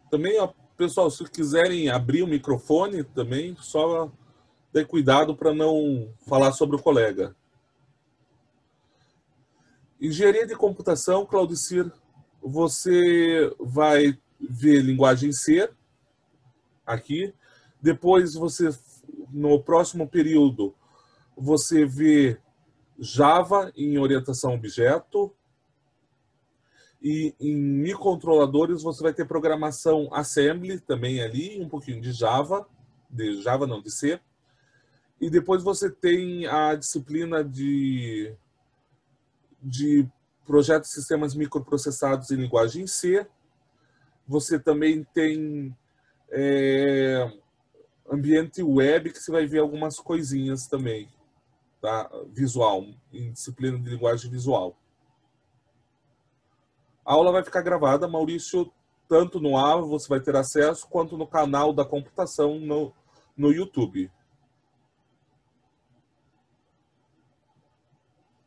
Também, ó, pessoal, se quiserem abrir o microfone também, só ter cuidado para não falar sobre o colega. Engenharia de computação, Claudicir, você vai ver linguagem C aqui. Depois, no próximo período, você vê Java em orientação a objeto. E em microcontroladores você vai ter programação assembly também ali, um pouquinho de C. E depois você tem a disciplina de projetos de sistemas microprocessados em linguagem C. Você também tem ambiente web, que você vai ver algumas coisinhas também, tá? Visual, em disciplina de linguagem visual. A aula vai ficar gravada, Maurício, tanto no AVA você vai ter acesso, quanto no canal da computação no YouTube.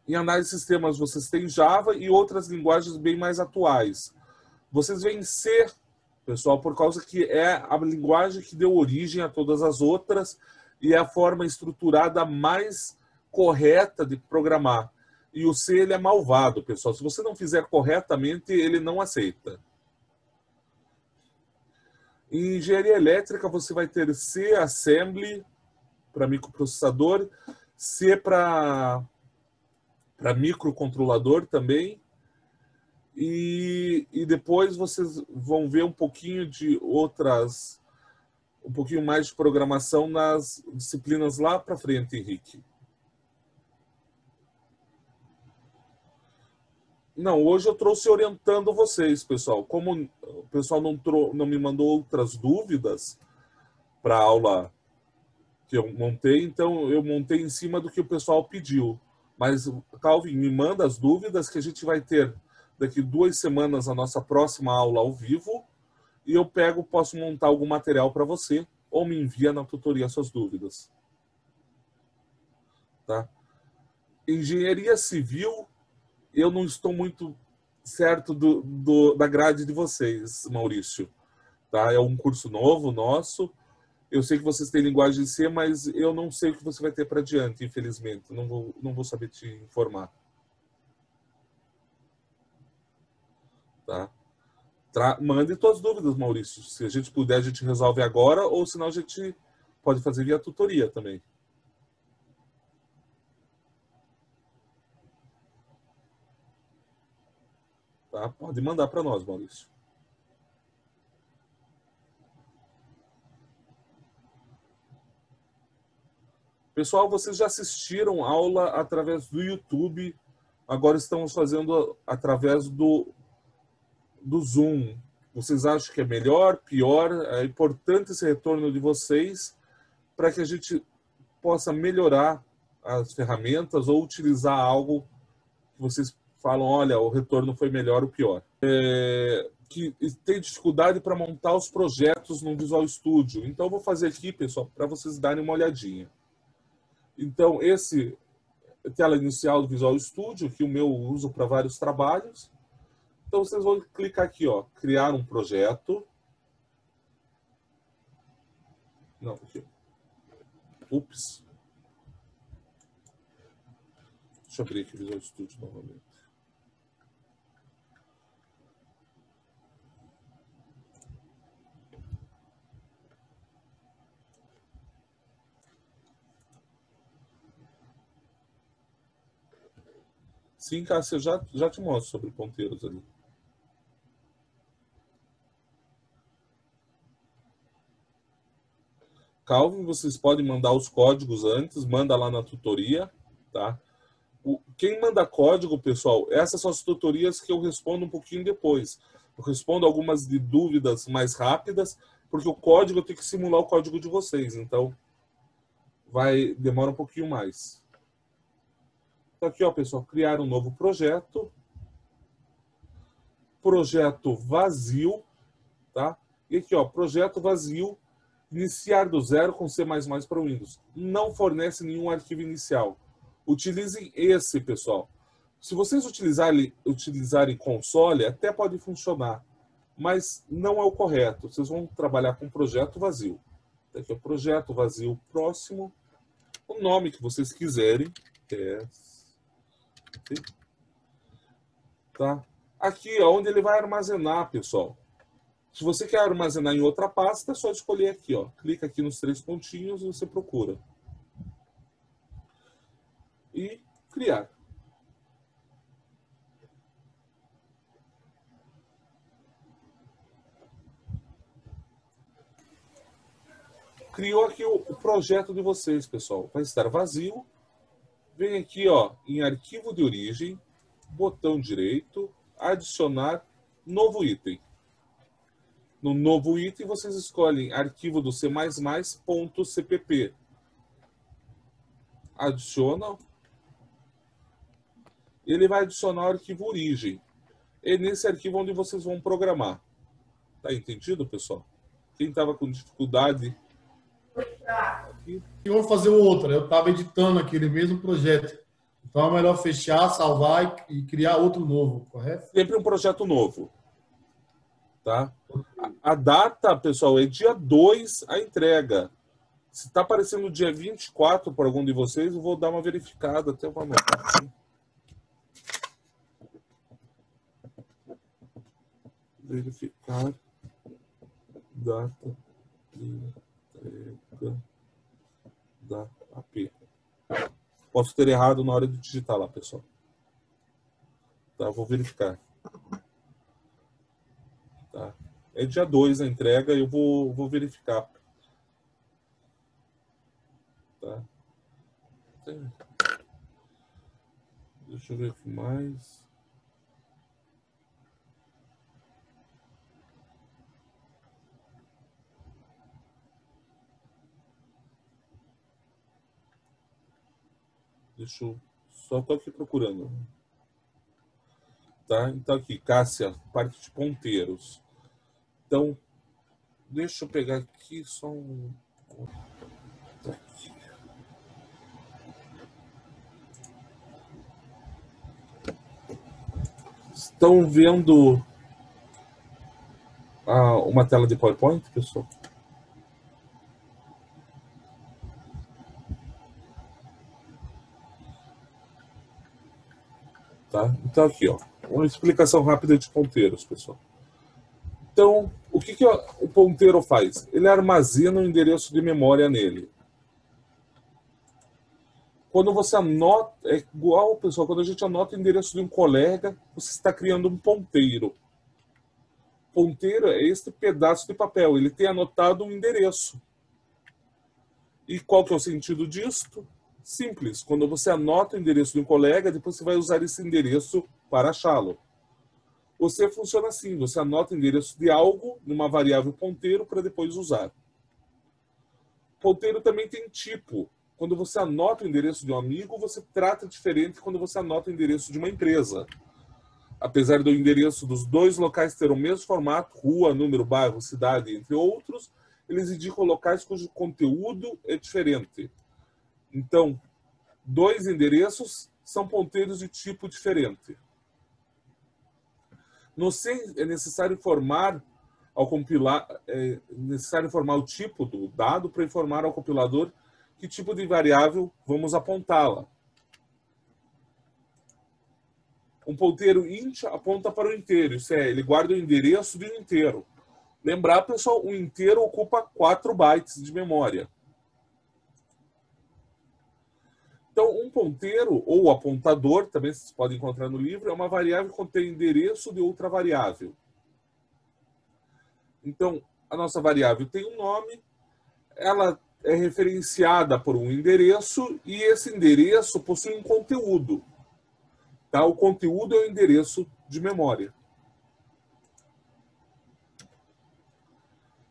Em análise de sistemas, vocês têm Java e outras linguagens bem mais atuais. Vocês veem C, pessoal, por causa que é a linguagem que deu origem a todas as outras e é a forma estruturada mais correta de programar. E o C, ele é malvado, pessoal. Se você não fizer corretamente, ele não aceita. Em engenharia elétrica, você vai ter C Assembly para microprocessador, C para microcontrolador também. E depois vocês vão ver um pouquinho um pouquinho mais de programação nas disciplinas lá para frente, Henrique. Não, hoje eu trouxe orientando vocês, pessoal. Como o pessoal não me mandou outras dúvidas para a aula que eu montei, então eu montei em cima do que o pessoal pediu. Mas, Calvin, me manda as dúvidas que a gente vai ter daqui 2 semanas a nossa próxima aula ao vivo e eu posso montar algum material para você ou me envia na tutoria suas dúvidas. Tá? Engenharia civil, eu não estou muito certo da grade de vocês, Maurício. Tá? É um curso novo nosso. Eu sei que vocês têm linguagem C, mas eu não sei o que você vai ter para diante, infelizmente. Não vou saber te informar. Tá? Mande suas dúvidas, Maurício. Se a gente puder, a gente resolve agora, ou senão a gente pode fazer via tutoria também. Tá? Pode mandar para nós, Maurício. Pessoal, vocês já assistiram aula através do YouTube. Agora estamos fazendo através do Zoom. Vocês acham que é melhor, pior? É importante esse retorno de vocês para que a gente possa melhorar as ferramentas ou utilizar algo que vocês falam, olha, o retorno foi melhor ou pior. Que tem dificuldade para montar os projetos no Visual Studio. Então, eu vou fazer aqui, pessoal, para vocês darem uma olhadinha. Então, esse é a tela inicial do Visual Studio, que o meu uso para vários trabalhos. Então, vocês vão clicar aqui, ó, criar um projeto. Não, aqui. Ups. Deixa eu abrir aqui o Visual Studio novamente. Sim, Cássia, já te mostro sobre ponteiros ali. Calvin, vocês podem mandar os códigos antes, manda lá na tutoria, tá? Quem manda código, pessoal, essas são as tutorias que eu respondo um pouquinho depois. Eu respondo algumas de dúvidas mais rápidas, porque o código eu tenho que simular o código de vocês, então demora um pouquinho mais. Então aqui, ó, pessoal, criar um novo projeto. Projeto vazio, tá? E aqui, ó, projeto vazio, iniciar do zero com C++ para o Windows. Não fornece nenhum arquivo inicial. Utilizem esse, pessoal. Se vocês utilizarem console, até pode funcionar, mas não é o correto. Vocês vão trabalhar com projeto vazio. Aqui é o projeto vazio próximo. O nome que vocês quiserem. Tá? Aqui é onde ele vai armazenar, pessoal. Se você quer armazenar em outra pasta, é só escolher aqui, ó. Clica aqui nos 3 pontinhos e você procura. E criar. Criou aqui o projeto de vocês, pessoal. Vai estar vazio. Vem aqui, ó, em arquivo de origem, botão direito, adicionar novo item. No novo item, vocês escolhem arquivo do C++.cpp. Adiciona. Ele vai adicionar o arquivo origem. É nesse arquivo onde vocês vão programar. Tá entendido, pessoal? Quem estava com dificuldade... E eu vou fazer outra. Eu estava editando aquele mesmo projeto. Então é melhor fechar, salvar e criar outro novo, correto? Sempre um projeto novo. Tá? A data, pessoal, é dia 2 a entrega. Se está aparecendo dia 24 para algum de vocês, eu vou dar uma verificada. Até vou anotar aqui. Verificar data de entrega da AP. Posso ter errado na hora de digitar lá, pessoal. Tá, vou verificar. Tá. É dia 2 a entrega, eu vou verificar. Tá. Deixa eu ver aqui mais. Deixa eu... Só estou aqui procurando. Tá? Então aqui, Cássia, parte de ponteiros. Então, deixa eu pegar aqui só um... Tá aqui. Estão vendo uma tela de PowerPoint, pessoal? Tá? Então aqui, ó, uma explicação rápida de ponteiros, pessoal. Então, o que o ponteiro faz? Ele armazena o endereço de memória nele. Quando você anota, é igual, pessoal, quando a gente anota o endereço de um colega, você está criando um ponteiro. Ponteiro é este pedaço de papel, ele tem anotado um endereço. E qual que é o sentido disto? Simples, quando você anota o endereço de um colega, depois você vai usar esse endereço para achá-lo. Você funciona assim, você anota o endereço de algo numa variável ponteiro para depois usar. Ponteiro também tem tipo. Quando você anota o endereço de um amigo, você trata diferente quando você anota o endereço de uma empresa. Apesar do endereço dos dois locais ter o mesmo formato, rua, número, bairro, cidade, entre outros, eles indicam locais cujo conteúdo é diferente. Então, dois endereços são ponteiros de tipo diferente. No C é necessário informar ao compilar, o tipo do dado para informar ao compilador que tipo de variável vamos apontá-la. Um ponteiro int aponta para o inteiro, isso é, ele guarda o endereço de um inteiro. Lembrar, pessoal, um inteiro ocupa 4 bytes de memória. Então, um ponteiro ou apontador, também vocês podem encontrar no livro, é uma variável que contém endereço de outra variável. Então, a nossa variável tem um nome, ela é referenciada por um endereço e esse endereço possui um conteúdo. Tá? O conteúdo é o endereço de memória.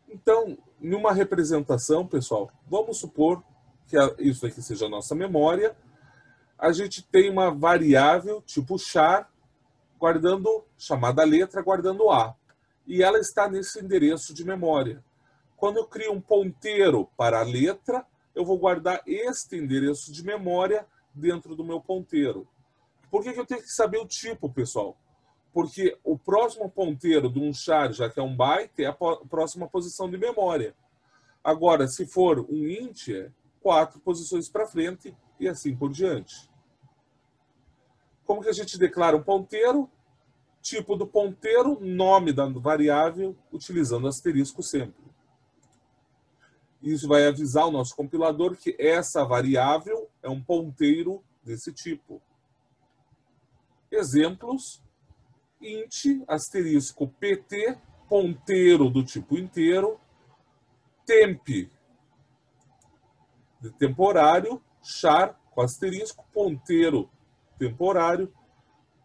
Então, numa representação, pessoal, vamos supor que isso aqui seja a nossa memória. A gente tem uma variável tipo char, chamada letra, guardando A. E ela está nesse endereço de memória. Quando eu crio um ponteiro para a letra, eu vou guardar este endereço de memória dentro do meu ponteiro. Por que eu tenho que saber o tipo, pessoal? Porque o próximo ponteiro de um char, já que é um byte, é a próxima posição de memória. Agora, se for um int, é 4 posições para frente e assim por diante. Como que a gente declara um ponteiro? Tipo do ponteiro, nome da variável, utilizando asterisco sempre. Isso vai avisar o nosso compilador que essa variável é um ponteiro desse tipo. Exemplos: int, asterisco, pt, ponteiro do tipo inteiro, temp, de temporário, char, com asterisco, ponteiro temporário,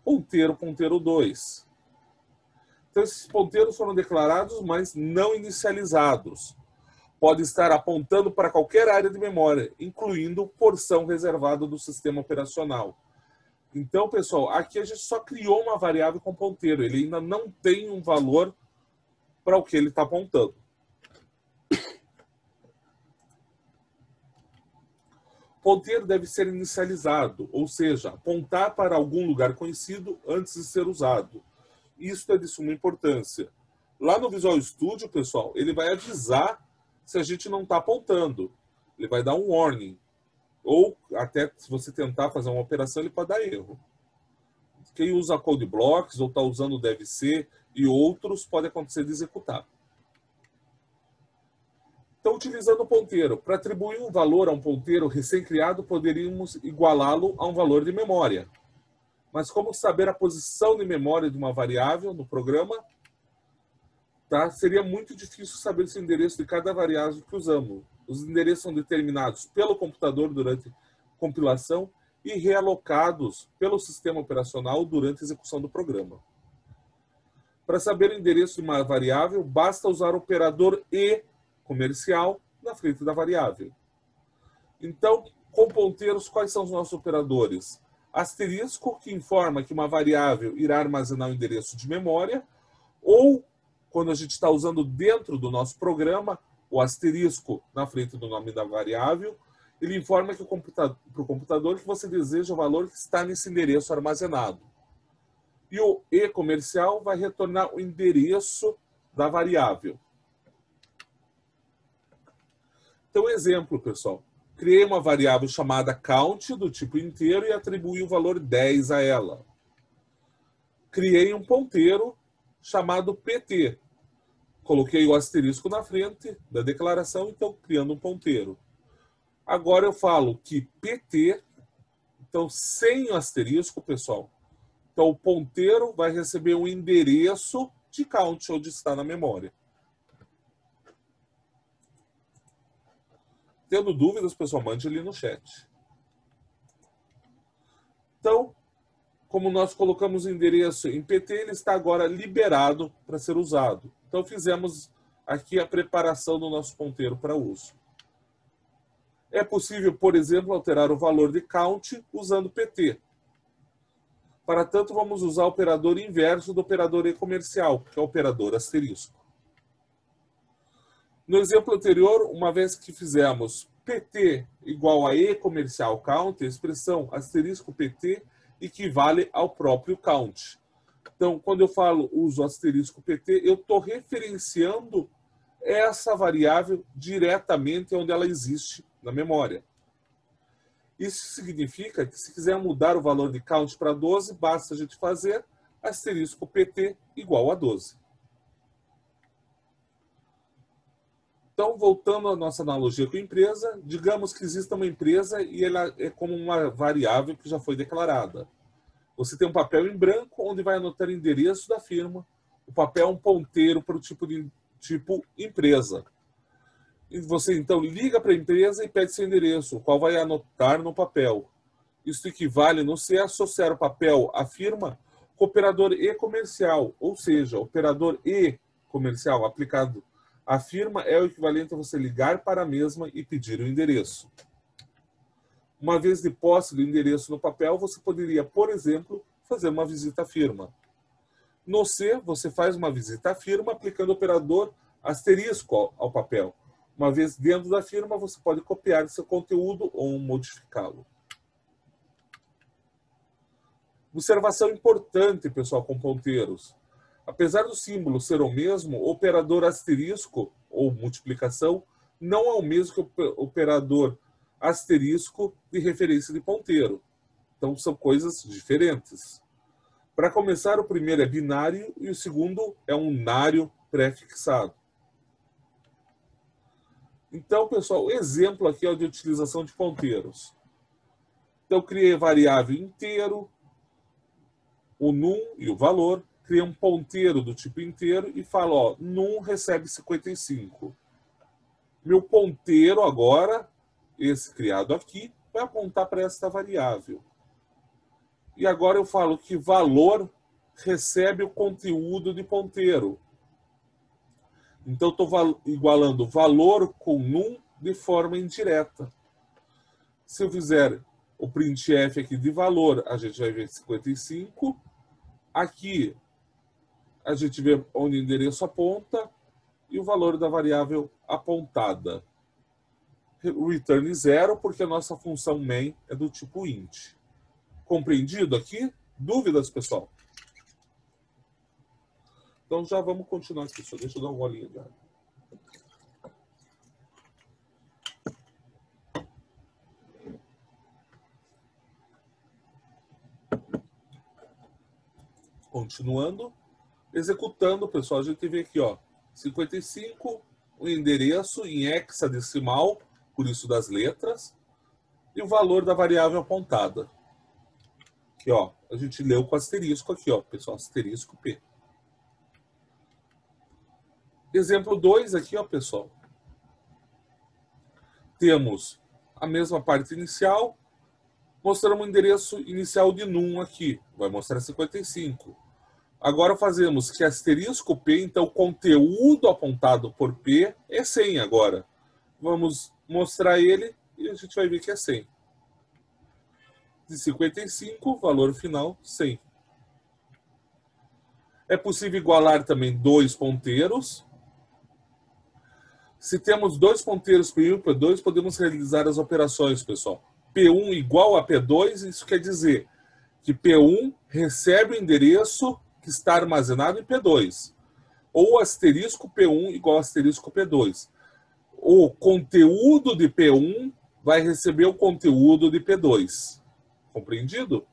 ponteiro 2. Então, esses ponteiros foram declarados, mas não inicializados. Pode estar apontando para qualquer área de memória, incluindo porção reservada do sistema operacional. Então, pessoal, aqui a gente só criou uma variável com ponteiro. Ele ainda não tem um valor para o que ele está apontando. O ponteiro deve ser inicializado, ou seja, apontar para algum lugar conhecido antes de ser usado. Isso é de suma importância. Lá no Visual Studio, pessoal, ele vai avisar se a gente não está apontando. Ele vai dar um warning. Ou até se você tentar fazer uma operação, ele pode dar erro. Quem usa code blocks ou está usando o devc e outros, pode acontecer de executar. Então, utilizando o ponteiro, para atribuir um valor a um ponteiro recém-criado, poderíamos igualá-lo a um valor de memória. Mas como saber a posição de memória de uma variável no programa? Tá? Seria muito difícil saber esse endereço de cada variável que usamos. Os endereços são determinados pelo computador durante compilação e realocados pelo sistema operacional durante a execução do programa. Para saber o endereço de uma variável, basta usar o operador e comercial na frente da variável. Então, com ponteiros, quais são os nossos operadores? Asterisco, que informa que uma variável irá armazenar o endereço de memória, ou, quando a gente está usando dentro do nosso programa, o asterisco na frente do nome da variável, ele informa que para o computador que você deseja o valor que está nesse endereço armazenado. E o e comercial vai retornar o endereço da variável. Então, exemplo, pessoal. Criei uma variável chamada count, do tipo inteiro, e atribuí o valor 10 a ela. Criei um ponteiro chamado pt. Coloquei o asterisco na frente da declaração, então criando um ponteiro. Agora eu falo que pt, então sem o asterisco, pessoal, então o ponteiro vai receber um endereço de count, onde está na memória. Tendo dúvidas, pessoal, mande ali no chat. Então, como nós colocamos o endereço em pt, ele está agora liberado para ser usado. Então, fizemos aqui a preparação do nosso ponteiro para uso. É possível, por exemplo, alterar o valor de count usando pt. Para tanto, vamos usar o operador inverso do operador e comercial, que é o operador asterisco. No exemplo anterior, uma vez que fizemos pt igual a e comercial count, a expressão asterisco pt equivale ao próprio count. Então, quando eu falo uso asterisco pt, eu estou referenciando essa variável diretamente onde ela existe na memória. Isso significa que se quiser mudar o valor de count para 12, basta a gente fazer asterisco pt igual a 12. Então, voltando à nossa analogia com a empresa, digamos que exista uma empresa e ela é como uma variável que já foi declarada. Você tem um papel em branco onde vai anotar o endereço da firma. O papel é um ponteiro para o tipo empresa. E você então liga para a empresa e pede seu endereço, o qual vai anotar no papel. Isso equivale no C associar o papel à firma com operador e comercial, ou seja, operador e comercial aplicado à firma é o equivalente a você ligar para a mesma e pedir o endereço. Uma vez de posse do endereço no papel, você poderia, por exemplo, fazer uma visita à firma. No C, você faz uma visita à firma aplicando o operador asterisco ao papel. Uma vez dentro da firma, você pode copiar seu conteúdo ou modificá-lo. Observação importante, pessoal, com ponteiros. Apesar do símbolo ser o mesmo, o operador asterisco ou multiplicação não é o mesmo que o operador asterisco de referência de ponteiro. Então, são coisas diferentes. Para começar, o primeiro é binário e o segundo é unário prefixado. Então, pessoal, o exemplo aqui é o de utilização de ponteiros. Então, eu criei a variável inteiro, o num e o valor, criei um ponteiro do tipo inteiro e falo, ó, num recebe 55. Meu ponteiro agora, esse criado aqui, vai apontar para esta variável. E agora eu falo que valor recebe o conteúdo de ponteiro. Então, estou igualando valor com num de forma indireta. Se eu fizer o printf aqui de valor, a gente vai ver 55. Aqui, a gente vê onde o endereço aponta e o valor da variável apontada. Return 0, porque a nossa função main é do tipo int. Compreendido aqui? Dúvidas, pessoal? Então já vamos continuar aqui. Deixa eu dar uma golinha de água. Continuando. Executando, pessoal, a gente vê aqui, ó, 55, o endereço em hexadecimal, por isso das letras, e o valor da variável apontada. Aqui, ó, a gente leu com asterisco aqui, ó, pessoal, asterisco P. Exemplo 2 aqui, ó, pessoal. Temos a mesma parte inicial, mostrando o endereço inicial de num aqui, vai mostrar 55. Agora fazemos que asterisco P, então o conteúdo apontado por P é 100 agora. Vamos mostrar ele e a gente vai ver que é 100. De 55, valor final 100. É possível igualar também dois ponteiros. Se temos dois ponteiros P1 e P2, podemos realizar as operações, pessoal. P1 igual a P2, isso quer dizer que P1 recebe o endereço que está armazenado em P2. Ou asterisco P1 igual a asterisco P2. O conteúdo de P1 vai receber o conteúdo de P2. Compreendido?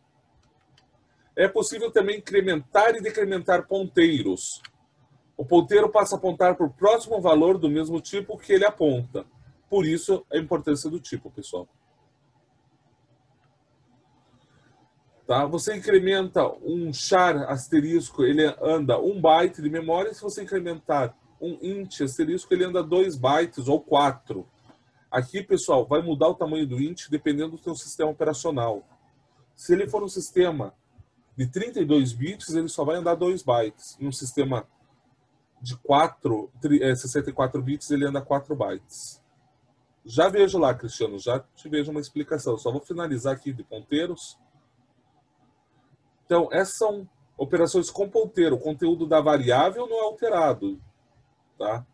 É possível também incrementar e decrementar ponteiros. O ponteiro passa a apontar para o próximo valor do mesmo tipo que ele aponta. Por isso, a importância do tipo, pessoal. Tá? Você incrementa um char asterisco, ele anda 1 byte de memória. Se você incrementar um int asterisco, ele anda 2 bytes ou 4. Aqui, pessoal, vai mudar o tamanho do int dependendo do seu sistema operacional. Se ele for um sistema de 32 bits, ele só vai andar 2 bytes. Em um sistema de 64 bits, ele anda 4 bytes. Já vejo lá, Cristiano, já te vejo uma explicação. Só vou finalizar aqui de ponteiros. Então, essas são operações com ponteiro. O conteúdo da variável não é alterado. Tá?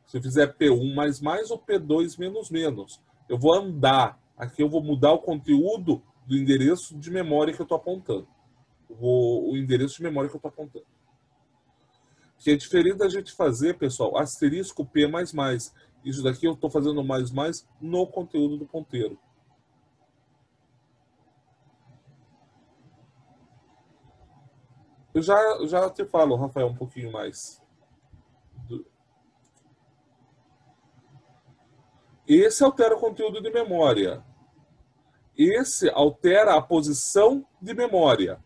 Se eu fizer P1++, ou P2-, eu vou andar. Aqui eu vou mudar o conteúdo do endereço de memória que eu estou apontando. O endereço de memória que eu estou apontando. Que é diferente da gente fazer, pessoal, asterisco P++. Isso daqui eu estou fazendo mais no conteúdo do ponteiro. Eu já te falo, Rafael, um pouquinho mais. Esse altera o conteúdo de memória. Esse altera a posição de memória.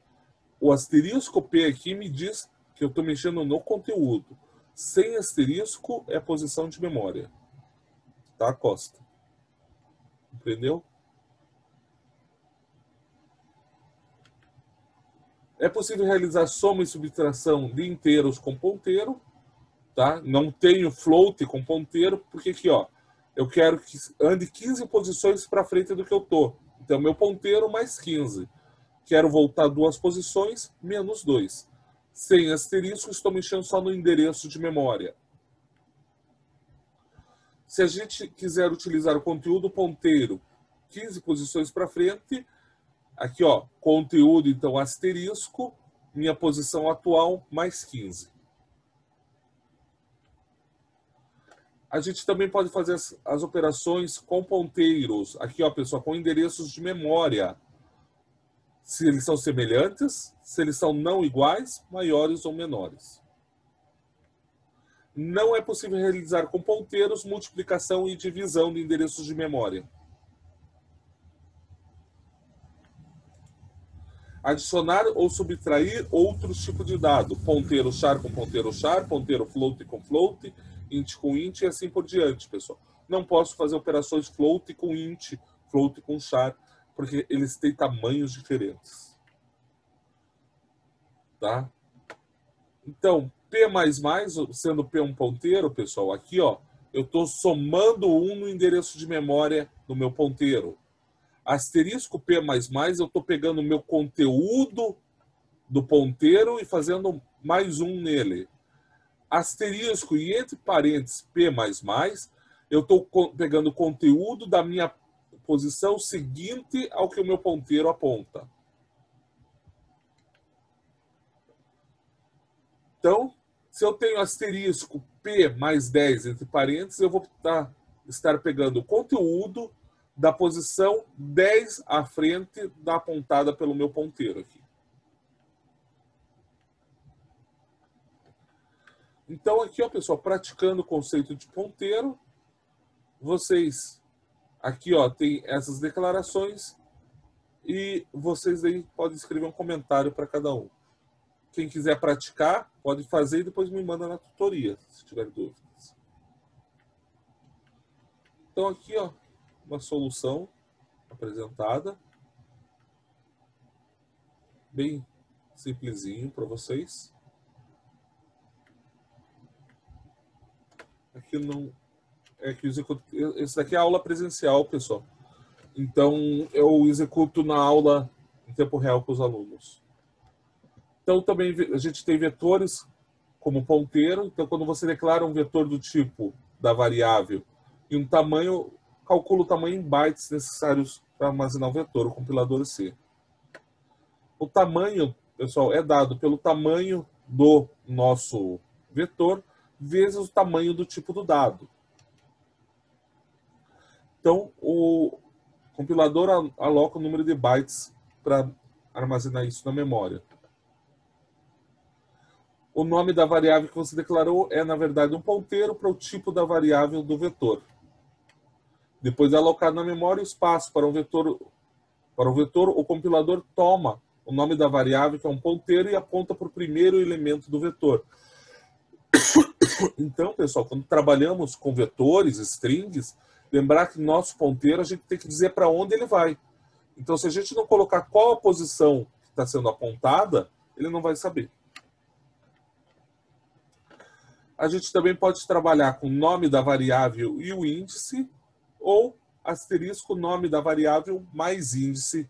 O asterisco P aqui me diz que eu estou mexendo no conteúdo. Sem asterisco é posição de memória. Tá, Costa? Entendeu? É possível realizar soma e subtração de inteiros com ponteiro. Tá? Não tenho float com ponteiro, porque aqui, ó, eu quero que ande 15 posições para frente do que eu tô. Então, meu ponteiro mais 15. Quero voltar 2 posições, menos 2. Sem asterisco, estou mexendo só no endereço de memória. Se a gente quiser utilizar o conteúdo ponteiro 15 posições para frente, aqui, ó, conteúdo, então, asterisco, minha posição atual, mais 15. A gente também pode fazer as operações com ponteiros. Aqui, ó, pessoal, com endereços de memória. Se eles são semelhantes, se eles são não iguais, maiores ou menores. Não é possível realizar com ponteiros multiplicação e divisão de endereços de memória. Adicionar ou subtrair outros tipos de dado. Ponteiro char com ponteiro char, ponteiro float com float, int com int e assim por diante, pessoal. Não posso fazer operações float com int, float com char, porque eles têm tamanhos diferentes. Tá? Então, P++, sendo P um ponteiro, pessoal, aqui, ó, eu estou somando 1 no endereço de memória do meu ponteiro. Asterisco P++, eu estou pegando o meu conteúdo do ponteiro e fazendo mais 1 nele. Asterisco e entre parênteses P++, eu estou pegando o conteúdo da minha posição seguinte ao que o meu ponteiro aponta. Então, se eu tenho asterisco P mais 10 entre parênteses, eu vou estar pegando o conteúdo da posição 10 à frente da apontada pelo meu ponteiro aqui. Então, aqui, ó, pessoal, praticando o conceito de ponteiro, vocês aqui, ó, tem essas declarações e vocês aí podem escrever um comentário para cada um. Quem quiser praticar, pode fazer e depois me manda na tutoria, se tiver dúvidas. Então, aqui, ó, uma solução apresentada. Bem simplesinho para vocês. Aqui não... Esse daqui é a aula presencial, pessoal. Então, eu executo na aula em tempo real com os alunos. Então, também a gente tem vetores como ponteiro. Então, quando você declara um vetor do tipo da variável e um tamanho, calcula o tamanho em bytes necessários para armazenar o vetor, o compilador C. O tamanho, pessoal, é dado pelo tamanho do nosso vetor vezes o tamanho do tipo do dado. Então, o compilador aloca o número de bytes para armazenar isso na memória. O nome da variável que você declarou é, na verdade, um ponteiro para o tipo da variável do vetor. Depois de alocado na memória o espaço para o vetor, o compilador toma o nome da variável, que é um ponteiro, e aponta para o primeiro elemento do vetor. Então, pessoal, quando trabalhamos com vetores, strings, lembrar que nosso ponteiro a gente tem que dizer para onde ele vai. Então, se a gente não colocar qual a posição que está sendo apontada, ele não vai saber. A gente também pode trabalhar com o nome da variável e o índice, ou asterisco nome da variável mais índice,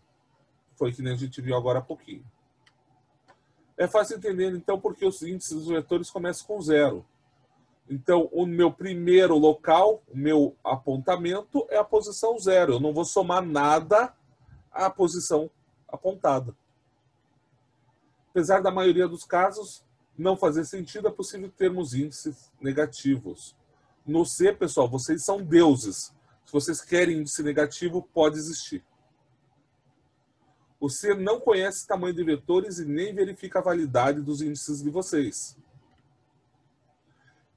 foi que nem a gente viu agora há pouquinho. É fácil entender, então, porque os índices dos vetores começam com 0. Então, o meu primeiro local, o meu apontamento, é a posição 0. Eu não vou somar nada à posição apontada. Apesar da maioria dos casos não fazer sentido, é possível termos índices negativos. No C, pessoal, vocês são deuses. Se vocês querem índice negativo, pode existir. O C não conhece tamanho de vetores e nem verifica a validade dos índices de vocês.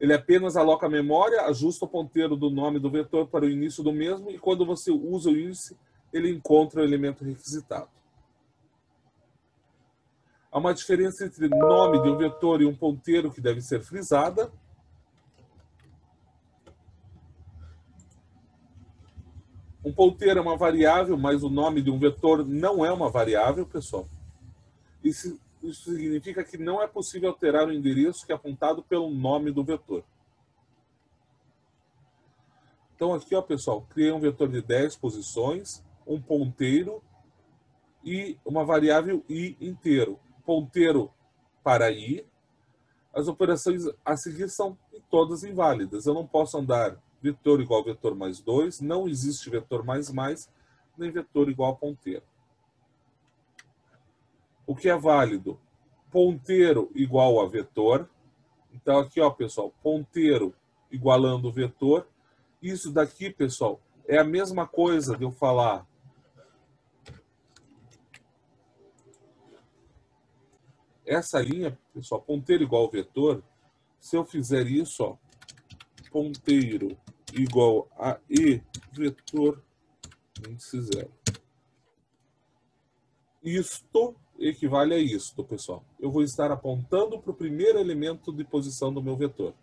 Ele apenas aloca a memória, ajusta o ponteiro do nome do vetor para o início do mesmo e quando você usa o índice, ele encontra o elemento requisitado. Há uma diferença entre nome de um vetor e um ponteiro que deve ser frisada. Um ponteiro é uma variável, mas o nome de um vetor não é uma variável, pessoal. Isso significa que não é possível alterar o endereço que é apontado pelo nome do vetor. Então aqui, ó, pessoal, criei um vetor de 10 posições, um ponteiro e uma variável i inteiro. Ponteiro para i. As operações a seguir são todas inválidas. Eu não posso andar vetor igual a vetor mais 2, não existe vetor mais, nem vetor igual a ponteiro. O que é válido? Ponteiro igual a vetor. Então aqui, ó, pessoal, ponteiro igualando vetor. Isso daqui, pessoal, é a mesma coisa de eu falar essa linha, pessoal, ponteiro igual a vetor. Se eu fizer isso, ó, ponteiro igual a e vetor índice 0. Isto equivale a isto, pessoal. Eu vou estar apontando para o primeiro elemento de posição do meu vetor.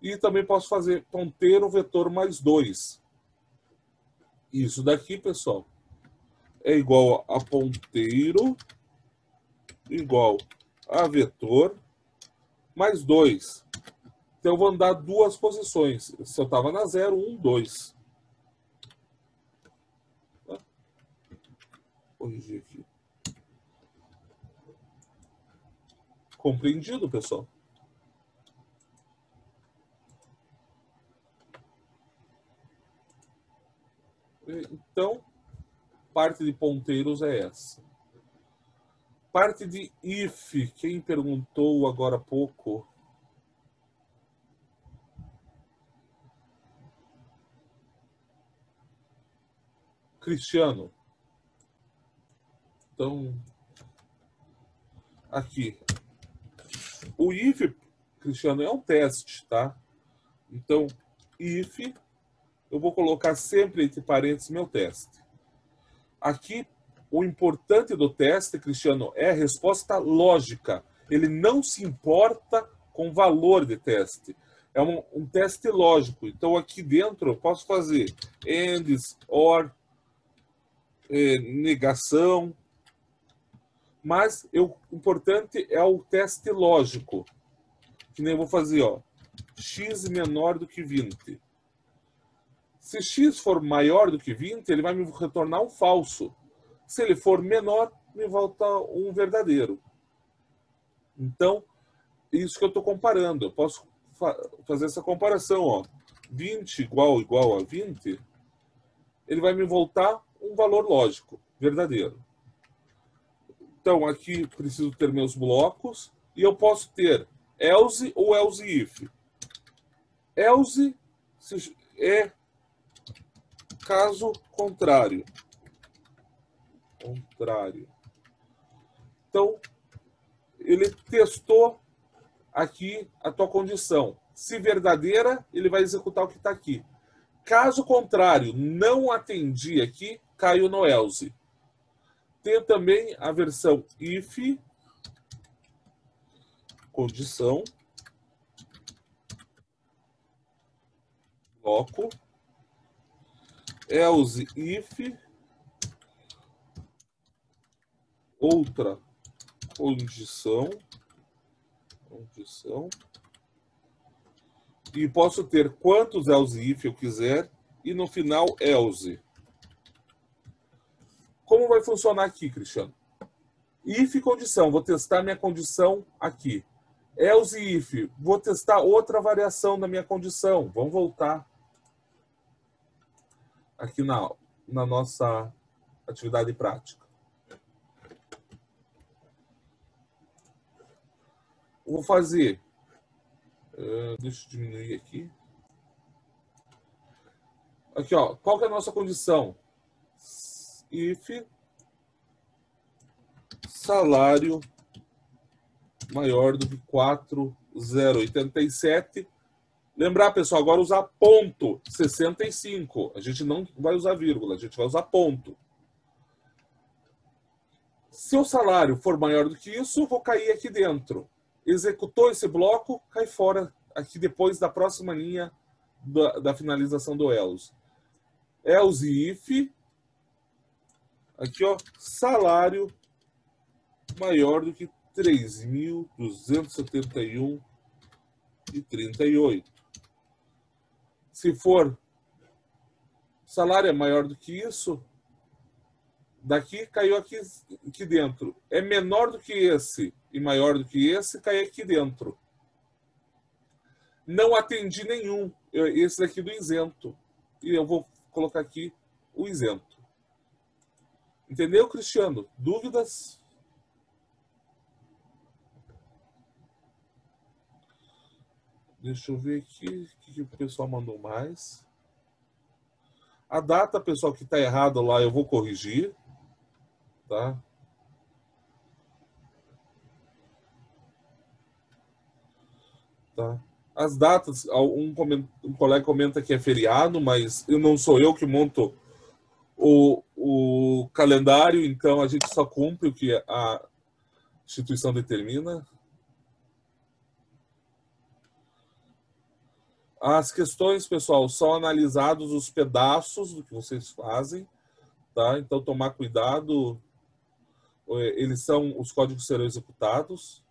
E também posso fazer ponteiro vetor mais 2. Isso daqui, pessoal, é igual a ponteiro igual a vetor mais 2. Então eu vou andar duas posições. Se eu estava na 0, 1, 2. Tá? Corrigir aqui. Compreendido, pessoal? Então, parte de ponteiros é essa. Parte de if, quem perguntou agora há pouco? Cristiano. Então, aqui. O if, Cristiano, é um teste, tá? Então, if, eu vou colocar sempre entre parênteses meu teste. Aqui, o importante do teste, Cristiano, é a resposta lógica. Ele não se importa com valor de teste. É um teste lógico. Então, aqui dentro, eu posso fazer ands, or, negação. Mas o importante é o teste lógico. Que nem eu vou fazer, ó, x menor do que 20. Se x for maior do que 20, ele vai me retornar um falso. Se ele for menor, me volta um verdadeiro. Então, isso que eu estou comparando. Eu posso fazer essa comparação, ó. 20 igual a 20, ele vai me voltar um valor lógico, verdadeiro. Então, aqui preciso ter meus blocos e eu posso ter else ou else if. Else é caso contrário. Então, ele testou aqui a tua condição. Se verdadeira, ele vai executar o que está aqui. Caso contrário, não atendi aqui, caiu no else. Tem também a versão if, condição, bloco, else if, outra condição, e posso ter quantos else if eu quiser, e no final else. Como vai funcionar aqui, Cristiano? If condição, vou testar minha condição aqui. Else if, vou testar outra variação da minha condição. Vamos voltar aqui na nossa atividade prática. Vou fazer... deixa eu diminuir aqui. Aqui, ó. Qual que é a nossa condição? If salário maior do que 4,087. Lembrar, pessoal, agora usar ponto 65. A gente não vai usar vírgula, a gente vai usar ponto. Se o salário for maior do que isso, eu vou cair aqui dentro. Executou esse bloco, cai fora aqui depois da próxima linha da finalização do else. Else if, aqui ó, salário maior do que 3.271,38. Se for salário é maior do que isso, daqui caiu aqui dentro. É menor do que esse e maior do que esse, cai aqui dentro. Não atendi nenhum. Esse daqui do isento. E eu vou colocar aqui o isento. Entendeu, Cristiano? Dúvidas? Deixa eu ver aqui o que o pessoal mandou mais. A data, pessoal, que está errada lá, eu vou corrigir. Tá? Tá. As datas, um colega comenta que é feriado, mas não sou eu que monto o calendário, então a gente só cumpre o que a instituição determina. As questões, pessoal, são analisados os pedaços do que vocês fazem, tá? Então, tomar cuidado. Os códigos serão executados.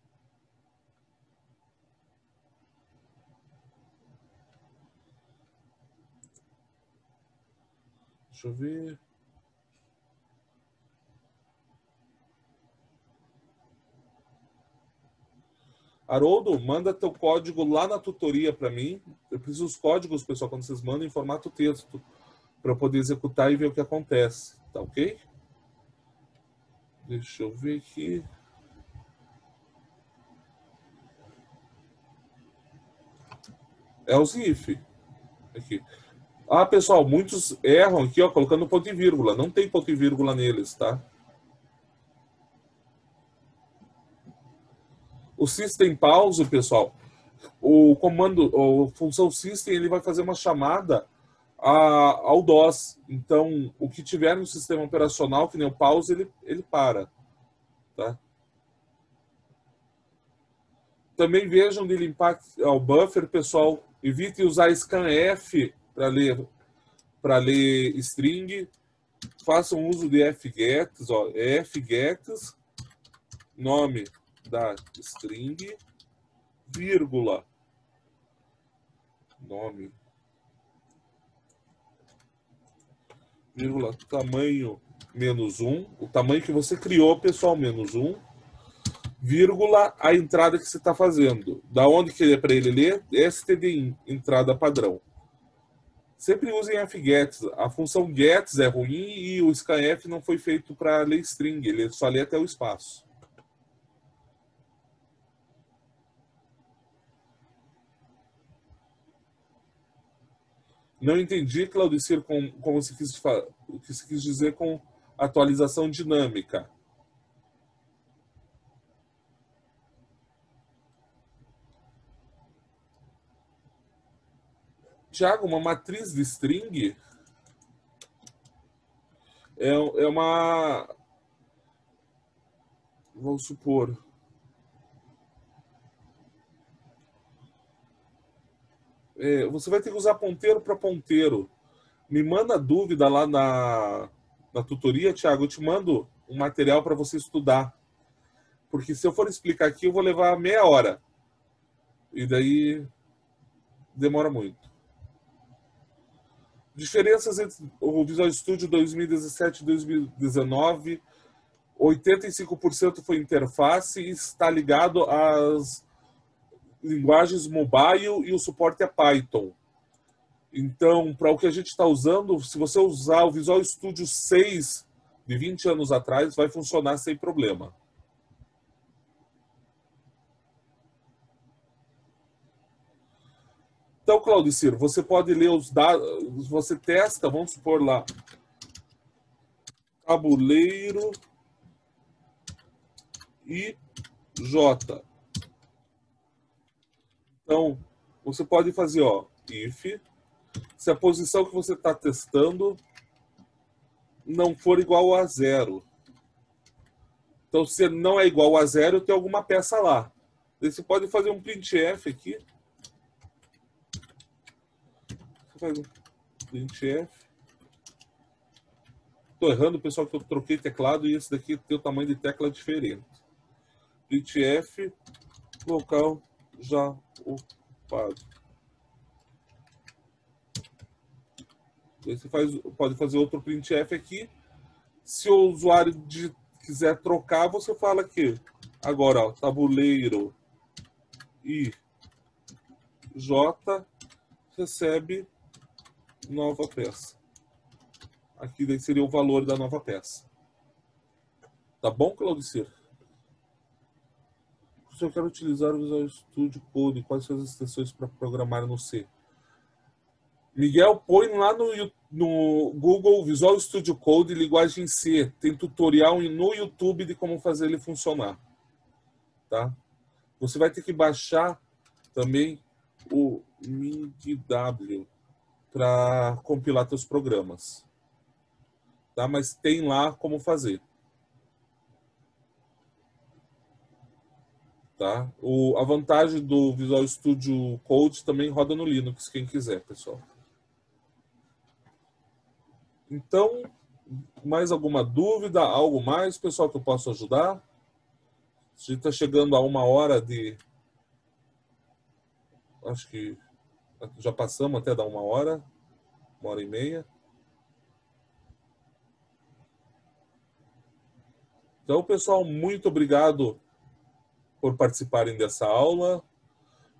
Deixa eu ver. Haroldo, manda teu código lá na tutoria para mim. Eu preciso dos códigos, pessoal, quando vocês mandam em formato texto, para eu poder executar e ver o que acontece. Tá ok? Deixa eu ver aqui. Else if. Aqui. Ah, pessoal, muitos erram aqui, ó, colocando ponto e vírgula. Não tem ponto e vírgula neles, tá? O system pause, pessoal, o comando, a função system, ele vai fazer uma chamada ao DOS. Então, o que tiver no sistema operacional, que nem o pause, ele para. Tá? Também vejam de limpar o buffer, pessoal. Evite usar scanf para ler string. Façam uso de fgets, ó, fgets, nome da string, vírgula, nome, vírgula, tamanho -1, o tamanho que você criou, pessoal, -1, vírgula, a entrada que você está fazendo. Da onde que é para ele ler? stdin, entrada padrão. Sempre usem fgets. A função gets é ruim e o scanf não foi feito para ler string, ele só lê até o espaço. Não entendi, Claudicir, como você o que você quis dizer com atualização dinâmica. Tiago, uma matriz de string é uma... Vamos supor... você vai ter que usar ponteiro para ponteiro. Me manda dúvida lá na tutoria, Tiago. Eu te mando um material para você estudar. Porque se eu for explicar aqui, eu vou levar meia hora. E daí demora muito. Diferenças entre o Visual Studio 2017 e 2019. 85% foi interface e está ligado às linguagens mobile e o suporte a Python. Então, para o que a gente está usando, se você usar o Visual Studio 6 de 20 anos atrás, vai funcionar sem problema. Então, Claudicir, você pode ler os dados, você testa, vamos supor lá, tabuleiro e J. Então, você pode fazer, ó, if, se a posição que você está testando não for igual a 0. Então, se não é igual a 0, tem alguma peça lá. Daí você pode fazer um printf aqui. Você faz um printf. Estou errando, pessoal, que eu troquei teclado e esse daqui tem o tamanho de tecla diferente. Printf, local já ocupado. Aí você pode fazer outro printf aqui. Se o usuário quiser trocar, você fala aqui. Agora, ó, tabuleiro e J recebe nova peça. Aqui daí seria o valor da nova peça. Tá bom, Claudicir? Se eu quero utilizar o Visual Studio Code, quais são as extensões para programar no C? Miguel, põe lá no Google Visual Studio Code linguagem C. Tem tutorial no YouTube de como fazer ele funcionar. Tá? Você vai ter que baixar também o MIGW para compilar seus programas. Tá? Mas tem lá como fazer. Tá? A vantagem do Visual Studio Code também roda no Linux, quem quiser, pessoal. Então, mais alguma dúvida? Algo mais, pessoal, que eu posso ajudar? A gente está chegando a 1 hora de... Acho que já passamos até da 1 hora. 1h30. Então, pessoal, muito obrigado por participarem dessa aula.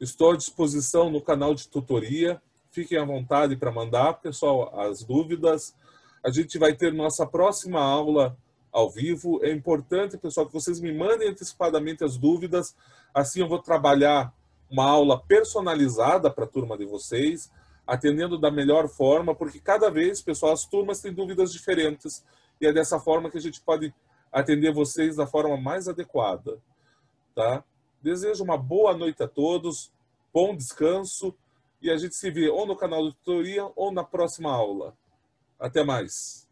Estou à disposição no canal de tutoria. Fiquem à vontade para mandar, pessoal, as dúvidas. A gente vai ter nossa próxima aula ao vivo. É importante, pessoal, que vocês me mandem antecipadamente as dúvidas. Assim eu vou trabalhar uma aula personalizada para a turma de vocês, atendendo da melhor forma, porque cada vez, pessoal, as turmas têm dúvidas diferentes. E é dessa forma que a gente pode atender vocês da forma mais adequada. Tá? Desejo uma boa noite a todos, bom descanso, e a gente se vê ou no canal de tutoria ou na próxima aula. Até mais.